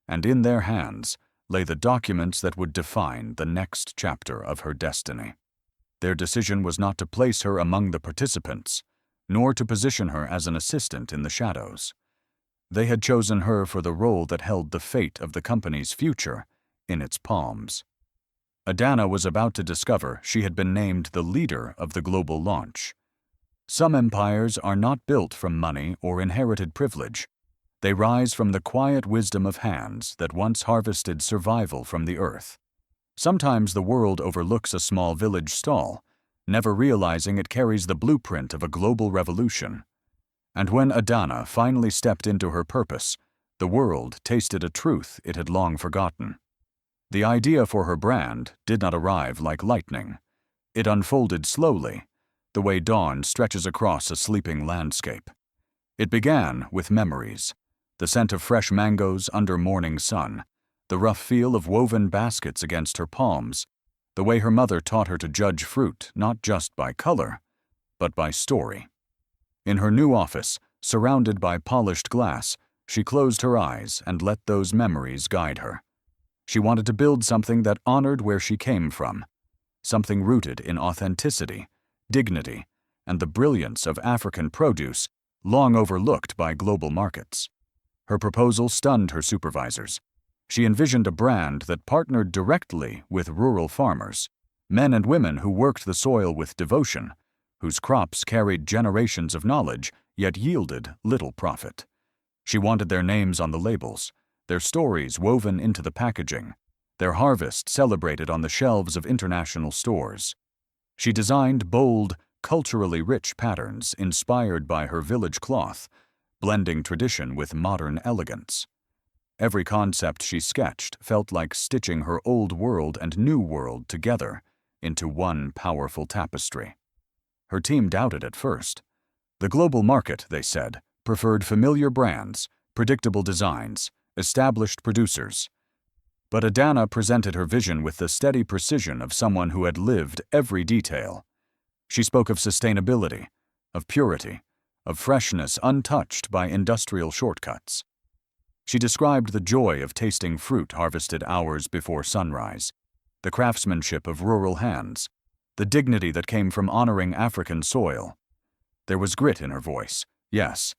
and in their hands lay the documents that would define the next chapter of her destiny. Their decision was not to place her among the participants, nor to position her as an assistant in the shadows. They had chosen her for the role that held the fate of the company's future in its palms. Adana was about to discover she had been named the leader of the global launch. Some empires are not built from money or inherited privilege. They rise from the quiet wisdom of hands that once harvested survival from the earth. Sometimes the world overlooks a small village stall, never realizing it carries the blueprint of a global revolution. And when Adana finally stepped into her purpose, the world tasted a truth it had long forgotten. The idea for her brand did not arrive like lightning. It unfolded slowly, the way dawn stretches across a sleeping landscape. It began with memories, the scent of fresh mangoes under morning sun, the rough feel of woven baskets against her palms, the way her mother taught her to judge fruit not just by color, but by story. In her new office, surrounded by polished glass, she closed her eyes and let those memories guide her. She wanted to build something that honored where she came from, something rooted in authenticity, dignity, and the brilliance of African produce long overlooked by global markets. Her proposal stunned her supervisors. She envisioned a brand that partnered directly with rural farmers, men and women who worked the soil with devotion, whose crops carried generations of knowledge yet yielded little profit. She wanted their names on the labels, their stories woven into the packaging, their harvest celebrated on the shelves of international stores. She designed bold, culturally rich patterns inspired by her village cloth, blending tradition with modern elegance. Every concept she sketched felt like stitching her old world and new world together into one powerful tapestry. Her team doubted at first. The global market, they said, preferred familiar brands, predictable designs, established producers. But Adana presented her vision with the steady precision of someone who had lived every detail. She spoke of sustainability, of purity, of freshness untouched by industrial shortcuts. She described the joy of tasting fruit harvested hours before sunrise, the craftsmanship of rural hands, the dignity that came from honoring African soil. There was grit in her voice, yes,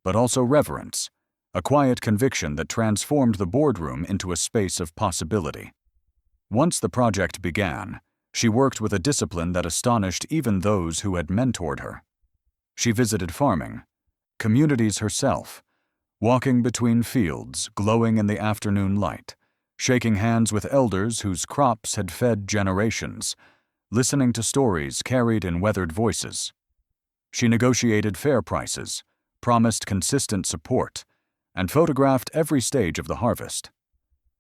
but also reverence, a quiet conviction that transformed the boardroom into a space of possibility. Once the project began, she worked with a discipline that astonished even those who had mentored her. She visited farming, communities herself, walking between fields glowing in the afternoon light, shaking hands with elders whose crops had fed generations, listening to stories carried in weathered voices. She negotiated fair prices, promised consistent support, and photographed every stage of the harvest.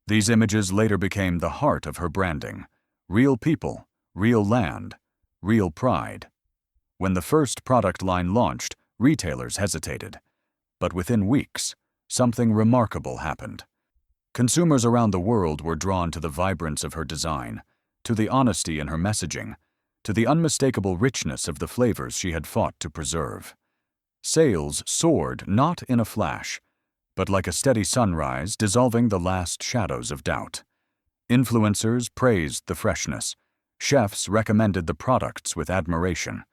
These images later became the heart of her branding: real people, real land, real pride. When the first product line launched, retailers hesitated. But within weeks, something remarkable happened. Consumers around the world were drawn to the vibrance of her design, to the honesty in her messaging, to the unmistakable richness of the flavors she had fought to preserve. Sales soared not in a flash, but like a steady sunrise dissolving the last shadows of doubt. Influencers praised the freshness. Chefs recommended the products with admiration.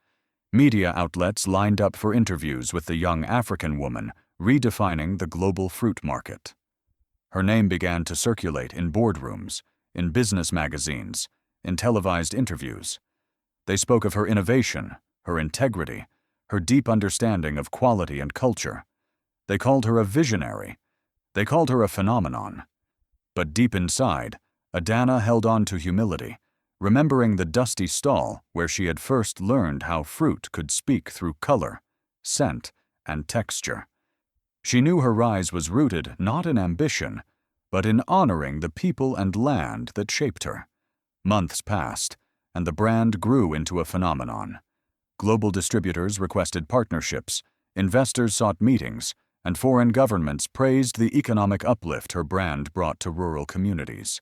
Media outlets lined up for interviews with the young African woman redefining the global fruit market. Her name began to circulate in boardrooms, in business magazines, in televised interviews. They spoke of her innovation, her integrity, her deep understanding of quality and culture. They called her a visionary. They called her a phenomenon. But deep inside, Adana held on to humility, remembering the dusty stall where she had first learned how fruit could speak through color, scent, and texture. She knew her rise was rooted not in ambition, but in honoring the people and land that shaped her. Months passed, and the brand grew into a phenomenon. Global distributors requested partnerships, investors sought meetings, and foreign governments praised the economic uplift her brand brought to rural communities.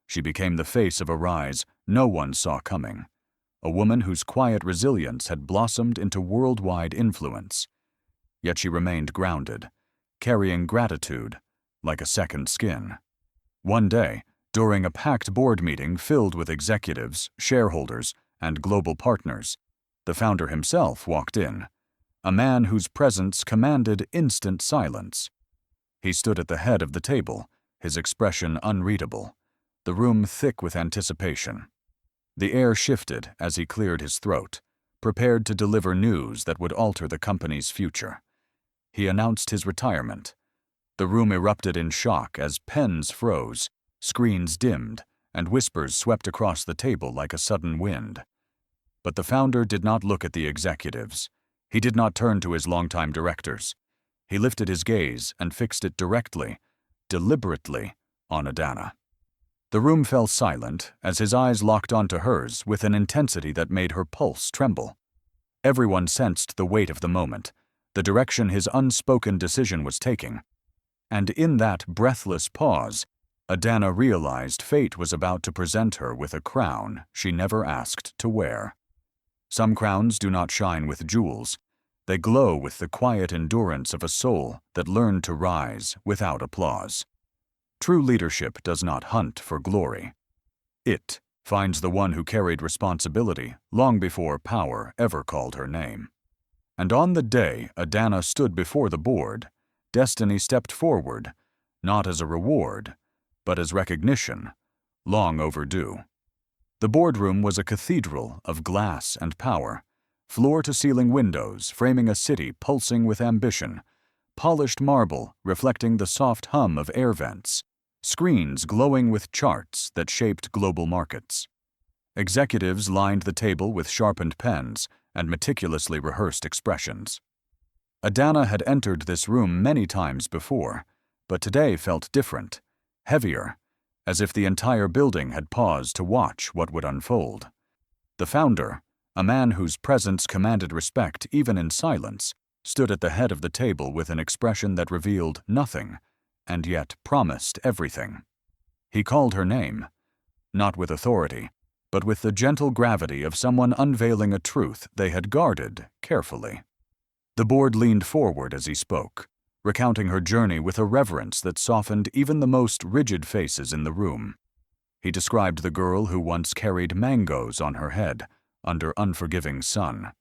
She became the face of a rise no one saw coming, a woman whose quiet resilience had blossomed into worldwide influence. Yet she remained grounded, carrying gratitude like a second skin. One day, during a packed board meeting filled with executives, shareholders, and global partners, the founder himself walked in, a man whose presence commanded instant silence. He stood at the head of the table, his expression unreadable, the room thick with anticipation. The air shifted as he cleared his throat, prepared to deliver news that would alter the company's future. He announced his retirement. The room erupted in shock as pens froze, screens dimmed, and whispers swept across the table like a sudden wind. But the founder did not look at the executives. He did not turn to his longtime directors. He lifted his gaze and fixed it directly, deliberately, on Adana. The room fell silent as his eyes locked onto hers with an intensity that made her pulse tremble. Everyone sensed the weight of the moment, the direction his unspoken decision was taking. And in that breathless pause, Adana realized fate was about to present her with a crown she never asked to wear. Some crowns do not shine with jewels. They glow with the quiet endurance of a soul that learned to rise without applause. True leadership does not hunt for glory. It finds the one who carried responsibility long before power ever called her name. And on the day Adana stood before the board, destiny stepped forward, not as a reward, but as recognition, long overdue. The boardroom was a cathedral of glass and power, floor-to-ceiling windows framing a city pulsing with ambition, polished marble reflecting the soft hum of air vents, screens glowing with charts that shaped global markets. Executives lined the table with sharpened pens and meticulously rehearsed expressions. Adana had entered this room many times before, but today felt different, heavier, as if the entire building had paused to watch what would unfold. The founder, a man whose presence commanded respect even in silence, stood at the head of the table with an expression that revealed nothing, and yet promised everything. He called her name, not with authority, but with the gentle gravity of someone unveiling a truth they had guarded carefully. The board leaned forward as he spoke, recounting her journey with a reverence that softened even the most rigid faces in the room. He described the girl who once carried mangoes on her head under unforgiving sun,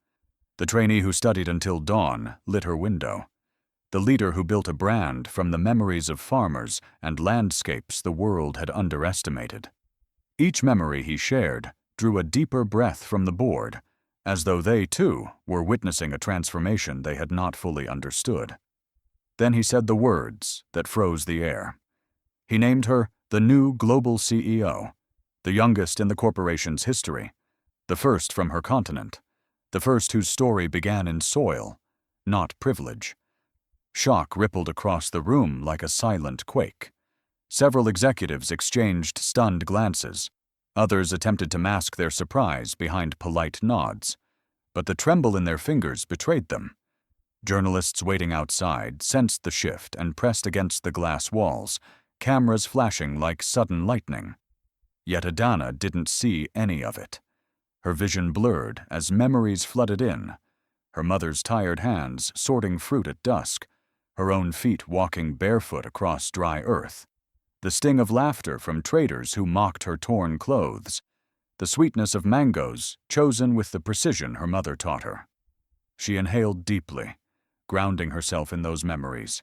the trainee who studied until dawn lit her window, the leader who built a brand from the memories of farmers and landscapes the world had underestimated. Each memory he shared drew a deeper breath from the board, as though they, too, were witnessing a transformation they had not fully understood. Then he said the words that froze the air. He named her the new global CEO, the youngest in the corporation's history, the first from her continent, the first whose story began in soil, not privilege. Shock rippled across the room like a silent quake. Several executives exchanged stunned glances. Others attempted to mask their surprise behind polite nods, but the tremble in their fingers betrayed them. Journalists waiting outside sensed the shift and pressed against the glass walls, cameras flashing like sudden lightning. Yet Adana didn't see any of it. Her vision blurred as memories flooded in, her mother's tired hands sorting fruit at dusk, her own feet walking barefoot across dry earth, the sting of laughter from traders who mocked her torn clothes, the sweetness of mangoes chosen with the precision her mother taught her. She inhaled deeply, grounding herself in those memories,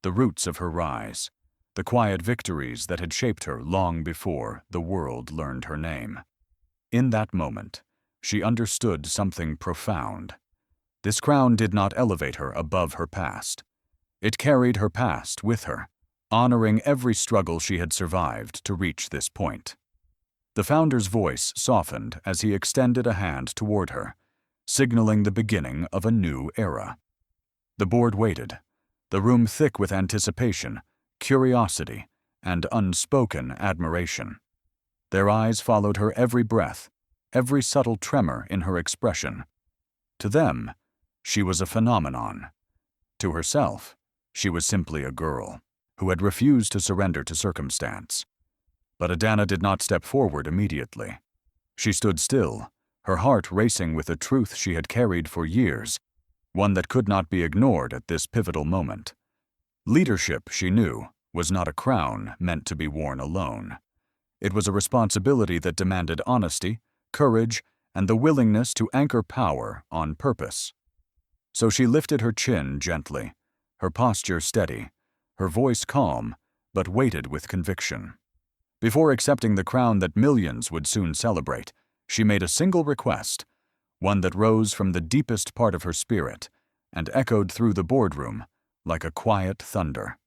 the roots of her rise, the quiet victories that had shaped her long before the world learned her name. In that moment, she understood something profound. This crown did not elevate her above her past. It carried her past with her, honoring every struggle she had survived to reach this point. The founder's voice softened as he extended a hand toward her, signaling the beginning of a new era. The board waited, the room thick with anticipation, curiosity, and unspoken admiration. Their eyes followed her every breath, every subtle tremor in her expression. To them, she was a phenomenon. To herself, she was simply a girl who had refused to surrender to circumstance. But Adana did not step forward immediately. She stood still, her heart racing with a truth she had carried for years, one that could not be ignored at this pivotal moment. Leadership, she knew, was not a crown meant to be worn alone. It was a responsibility that demanded honesty, courage, and the willingness to anchor power on purpose. So she lifted her chin gently, her posture steady, her voice calm, but weighted with conviction. Before accepting the crown that millions would soon celebrate, she made a single request, one that rose from the deepest part of her spirit and echoed through the boardroom like a quiet thunder.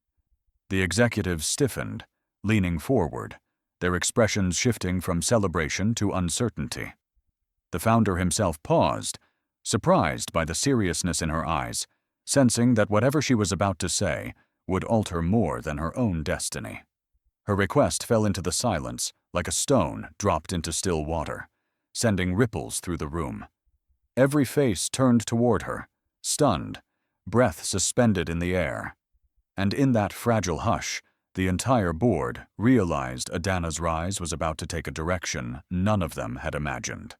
The executives stiffened, leaning forward, their expressions shifting from celebration to uncertainty. The founder himself paused, surprised by the seriousness in her eyes, sensing that whatever she was about to say would alter more than her own destiny. Her request fell into the silence like a stone dropped into still water, sending ripples through the room. Every face turned toward her, stunned, breath suspended in the air. And in that fragile hush, the entire board realized Adana's rise was about to take a direction none of them had imagined.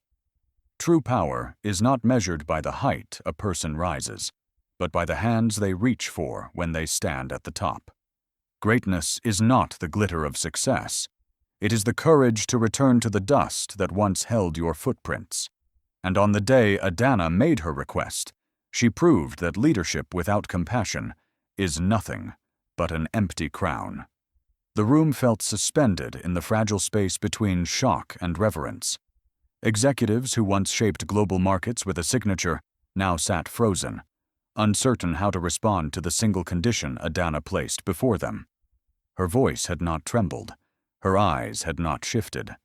True power is not measured by the height a person rises, but by the hands they reach for when they stand at the top. Greatness is not the glitter of success. It is the courage to return to the dust that once held your footprints. And on the day Adana made her request, she proved that leadership without compassion is nothing but an empty crown. The room felt suspended in the fragile space between shock and reverence. Executives who once shaped global markets with a signature now sat frozen, uncertain how to respond to the single condition Adana placed before them. Her voice had not trembled. Her eyes had not shifted.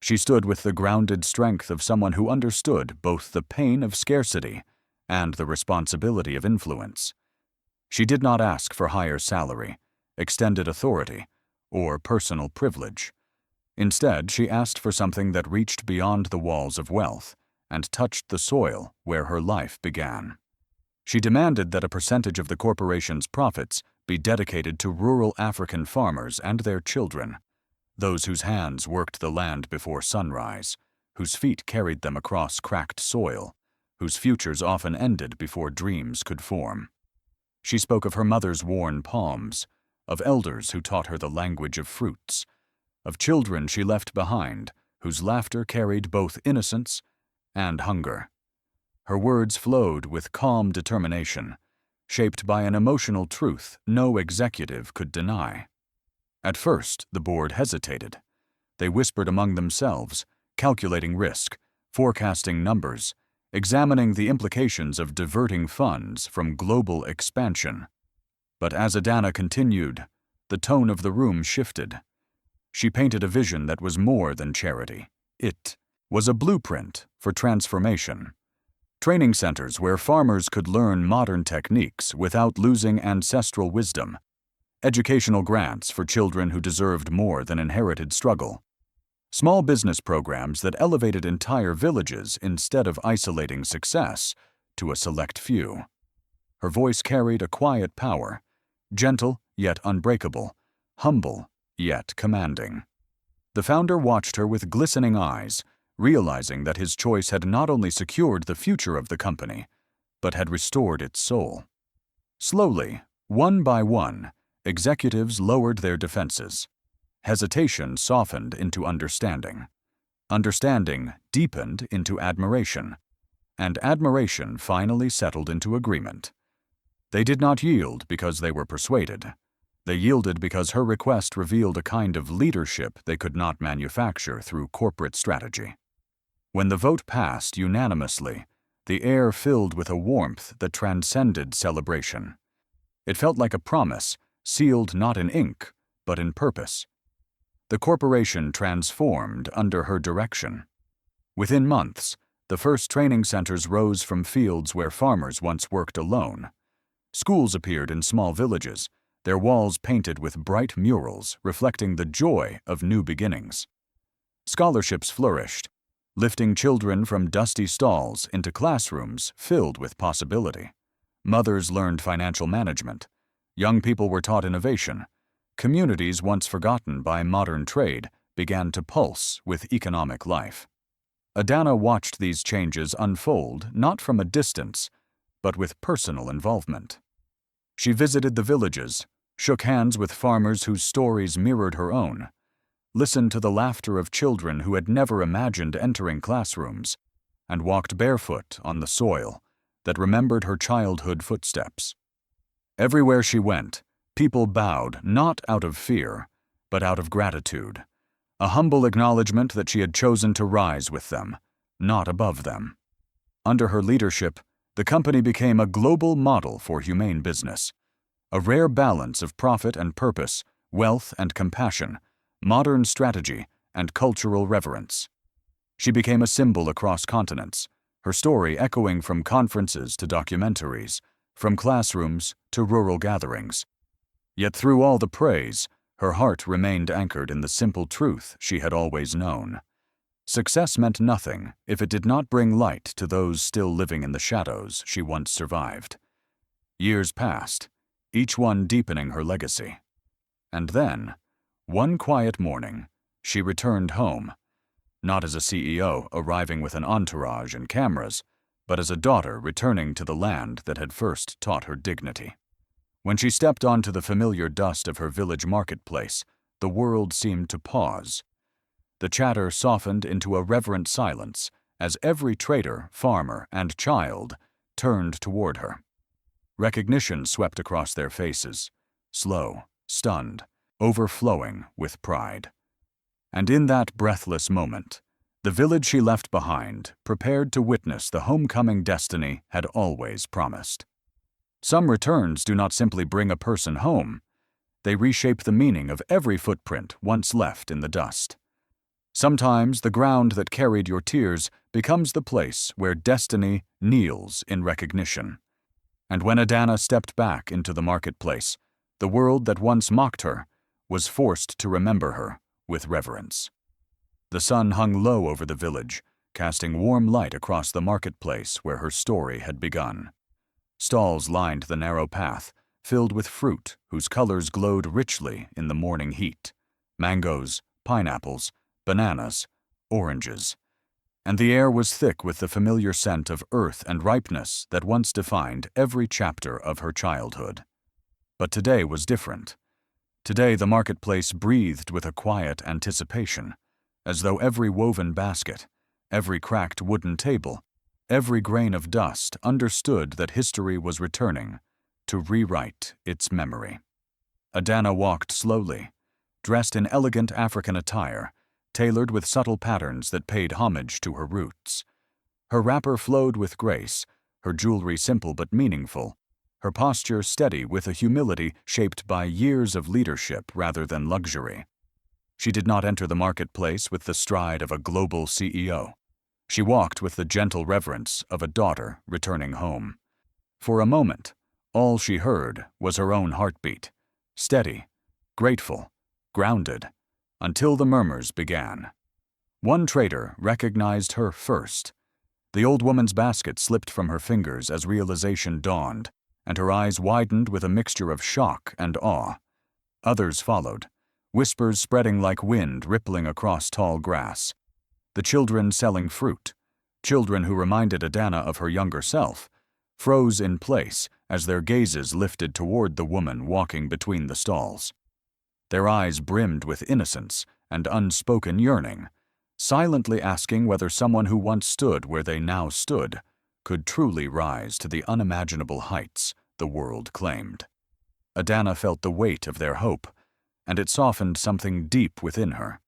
She stood with the grounded strength of someone who understood both the pain of scarcity and the responsibility of influence. She did not ask for higher salary, extended authority, or personal privilege. Instead, she asked for something that reached beyond the walls of wealth and touched the soil where her life began. She demanded that a percentage of the corporation's profits be dedicated to rural African farmers and their children, those whose hands worked the land before sunrise, whose feet carried them across cracked soil, whose futures often ended before dreams could form. She spoke of her mother's worn palms, of elders who taught her the language of fruits, of children she left behind, whose laughter carried both innocence and hunger. Her words flowed with calm determination, shaped by an emotional truth no executive could deny. At first, the board hesitated. They whispered among themselves, calculating risk, forecasting numbers, examining the implications of diverting funds from global expansion. But as Adana continued, the tone of the room shifted. She painted a vision that was more than charity. It was a blueprint for transformation. Training centers where farmers could learn modern techniques without losing ancestral wisdom. Educational grants for children who deserved more than inherited struggle. Small business programs that elevated entire villages instead of isolating success to a select few. Her voice carried a quiet power, gentle yet unbreakable, humble yet commanding. The founder watched her with glistening eyes, realizing that his choice had not only secured the future of the company, but had restored its soul. Slowly, one by one, executives lowered their defenses. Hesitation softened into understanding. Understanding deepened into admiration. And admiration finally settled into agreement. They did not yield because they were persuaded. They yielded because her request revealed a kind of leadership they could not manufacture through corporate strategy. When the vote passed unanimously, the air filled with a warmth that transcended celebration. It felt like a promise, sealed not in ink, but in purpose. The corporation transformed under her direction. Within months, the first training centers rose from fields where farmers once worked alone. Schools appeared in small villages, their walls painted with bright murals reflecting the joy of new beginnings. Scholarships flourished, lifting children from dusty stalls into classrooms filled with possibility. Mothers learned financial management. Young people were taught innovation. Communities once forgotten by modern trade began to pulse with economic life. Adana watched these changes unfold not from a distance, but with personal involvement. She visited the villages, shook hands with farmers whose stories mirrored her own, listened to the laughter of children who had never imagined entering classrooms, and walked barefoot on the soil that remembered her childhood footsteps. Everywhere she went, people bowed not out of fear, but out of gratitude, a humble acknowledgement that she had chosen to rise with them, not above them. Under her leadership, the company became a global model for humane business, a rare balance of profit and purpose, wealth and compassion, modern strategy and cultural reverence. She became a symbol across continents, her story echoing from conferences to documentaries, from classrooms to rural gatherings. Yet through all the praise, Her heart remained anchored in the simple truth she had always known. Success meant nothing if it did not bring light to those still living in the shadows she once survived. Years passed, each one deepening her legacy. And then, one quiet morning, she returned home, not as a CEO arriving with an entourage and cameras, but as a daughter returning to the land that had first taught her dignity. When she stepped onto the familiar dust of her village marketplace, the world seemed to pause. The chatter softened into a reverent silence as every trader, farmer, and child turned toward her. Recognition swept across their faces, slow, stunned, overflowing with pride. And in that breathless moment, the village she left behind prepared to witness the homecoming destiny had always promised. Some returns do not simply bring a person home. They reshape the meaning of every footprint once left in the dust. Sometimes the ground that carried your tears becomes the place where destiny kneels in recognition. And when Adana stepped back into the marketplace, the world that once mocked her was forced to remember her with reverence. The sun hung low over the village, casting warm light across the marketplace where her story had begun. Stalls lined the narrow path, filled with fruit whose colors glowed richly in the morning heat: mangoes, pineapples, bananas, oranges. And the air was thick with the familiar scent of earth and ripeness that once defined every chapter of her childhood. But today was different. Today the marketplace breathed with a quiet anticipation, as though every woven basket, every cracked wooden table, every grain of dust understood that history was returning to rewrite its memory. Adana walked slowly, dressed in elegant African attire, tailored with subtle patterns that paid homage to her roots. Her wrapper flowed with grace, her jewelry simple but meaningful, her posture steady with a humility shaped by years of leadership rather than luxury. She did not enter the marketplace with the stride of a global CEO. She walked with the gentle reverence of a daughter returning home. For a moment, all she heard was her own heartbeat, steady, grateful, grounded, until the murmurs began. One trader recognized her first. The old woman's basket slipped from her fingers as realization dawned, and her eyes widened with a mixture of shock and awe. Others followed, whispers spreading like wind rippling across tall grass. The children selling fruit, children who reminded Adana of her younger self, froze in place as their gazes lifted toward the woman walking between the stalls. Their eyes brimmed with innocence and unspoken yearning, silently asking whether someone who once stood where they now stood could truly rise to the unimaginable heights the world claimed. Adana felt the weight of their hope, and it softened something deep within her.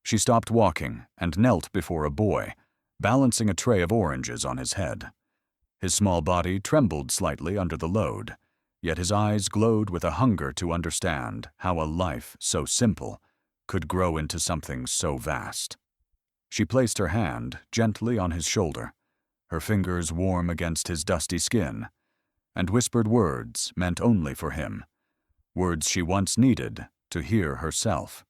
She stopped walking and knelt before a boy, balancing a tray of oranges on his head. His small body trembled slightly under the load, yet his eyes glowed with a hunger to understand how a life so simple could grow into something so vast. She placed her hand gently on his shoulder, her fingers warm against his dusty skin, and whispered words meant only for him, words she once needed to hear herself.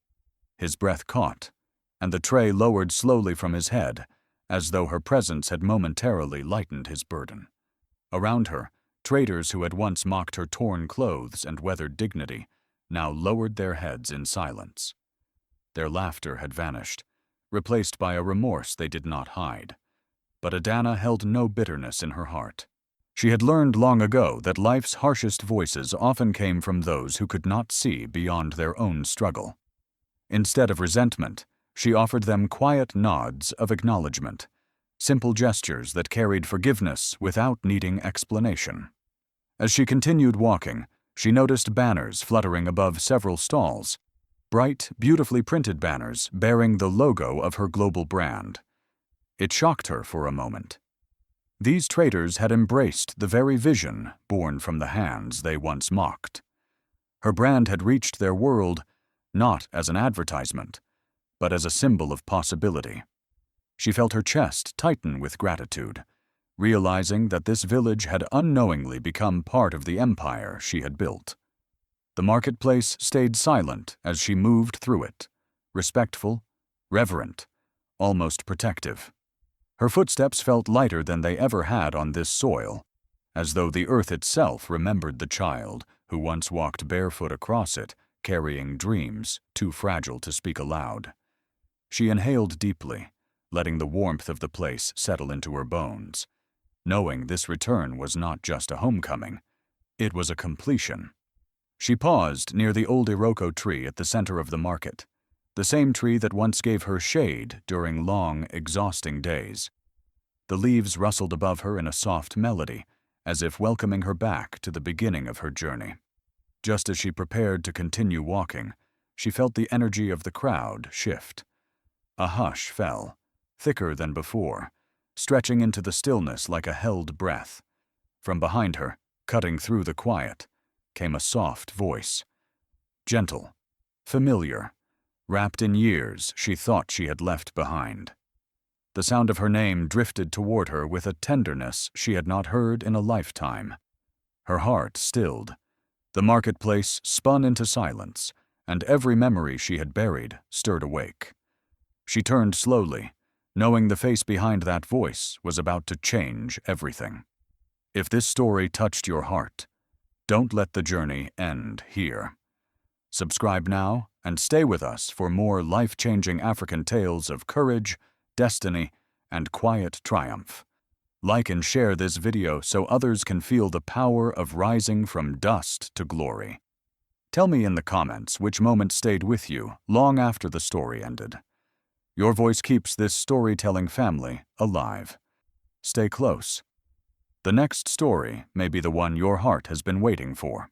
His breath caught, and the tray lowered slowly from his head, as though her presence had momentarily lightened his burden. Around her, traders who had once mocked her torn clothes and weathered dignity now lowered their heads in silence. Their laughter had vanished, replaced by a remorse they did not hide. But Adana held no bitterness in her heart. She had learned long ago that life's harshest voices often came from those who could not see beyond their own struggle. Instead of resentment, she offered them quiet nods of acknowledgement, simple gestures that carried forgiveness without needing explanation. As she continued walking, she noticed banners fluttering above several stalls, bright, beautifully printed banners bearing the logo of her global brand. It shocked her for a moment. These traders had embraced the very vision born from the hands they once mocked. Her brand had reached their world not as an advertisement, but as a symbol of possibility. She felt her chest tighten with gratitude, realizing that this village had unknowingly become part of the empire she had built. The marketplace stayed silent as she moved through it, respectful, reverent, almost protective. Her footsteps felt lighter than they ever had on this soil, as though the earth itself remembered the child who once walked barefoot across it, carrying dreams too fragile to speak aloud. She inhaled deeply, letting the warmth of the place settle into her bones, knowing this return was not just a homecoming, it was a completion. She paused near the old Iroko tree at the center of the market, the same tree that once gave her shade during long, exhausting days. The leaves rustled above her in a soft melody, as if welcoming her back to the beginning of her journey. Just as she prepared to continue walking, she felt the energy of the crowd shift. A hush fell, thicker than before, stretching into the stillness like a held breath. From behind her, cutting through the quiet, came a soft voice. Gentle, familiar, wrapped in years she thought she had left behind. The sound of her name drifted toward her with a tenderness she had not heard in a lifetime. Her heart stilled. The marketplace spun into silence, and every memory she had buried stirred awake. She turned slowly, knowing the face behind that voice was about to change everything. If this story touched your heart, don't let the journey end here. Subscribe now and stay with us for more life-changing African tales of courage, destiny, and quiet triumph. Like and share this video so others can feel the power of rising from dust to glory. Tell me in the comments which moment stayed with you long after the story ended. Your voice keeps this storytelling family alive. Stay close. The next story may be the one your heart has been waiting for.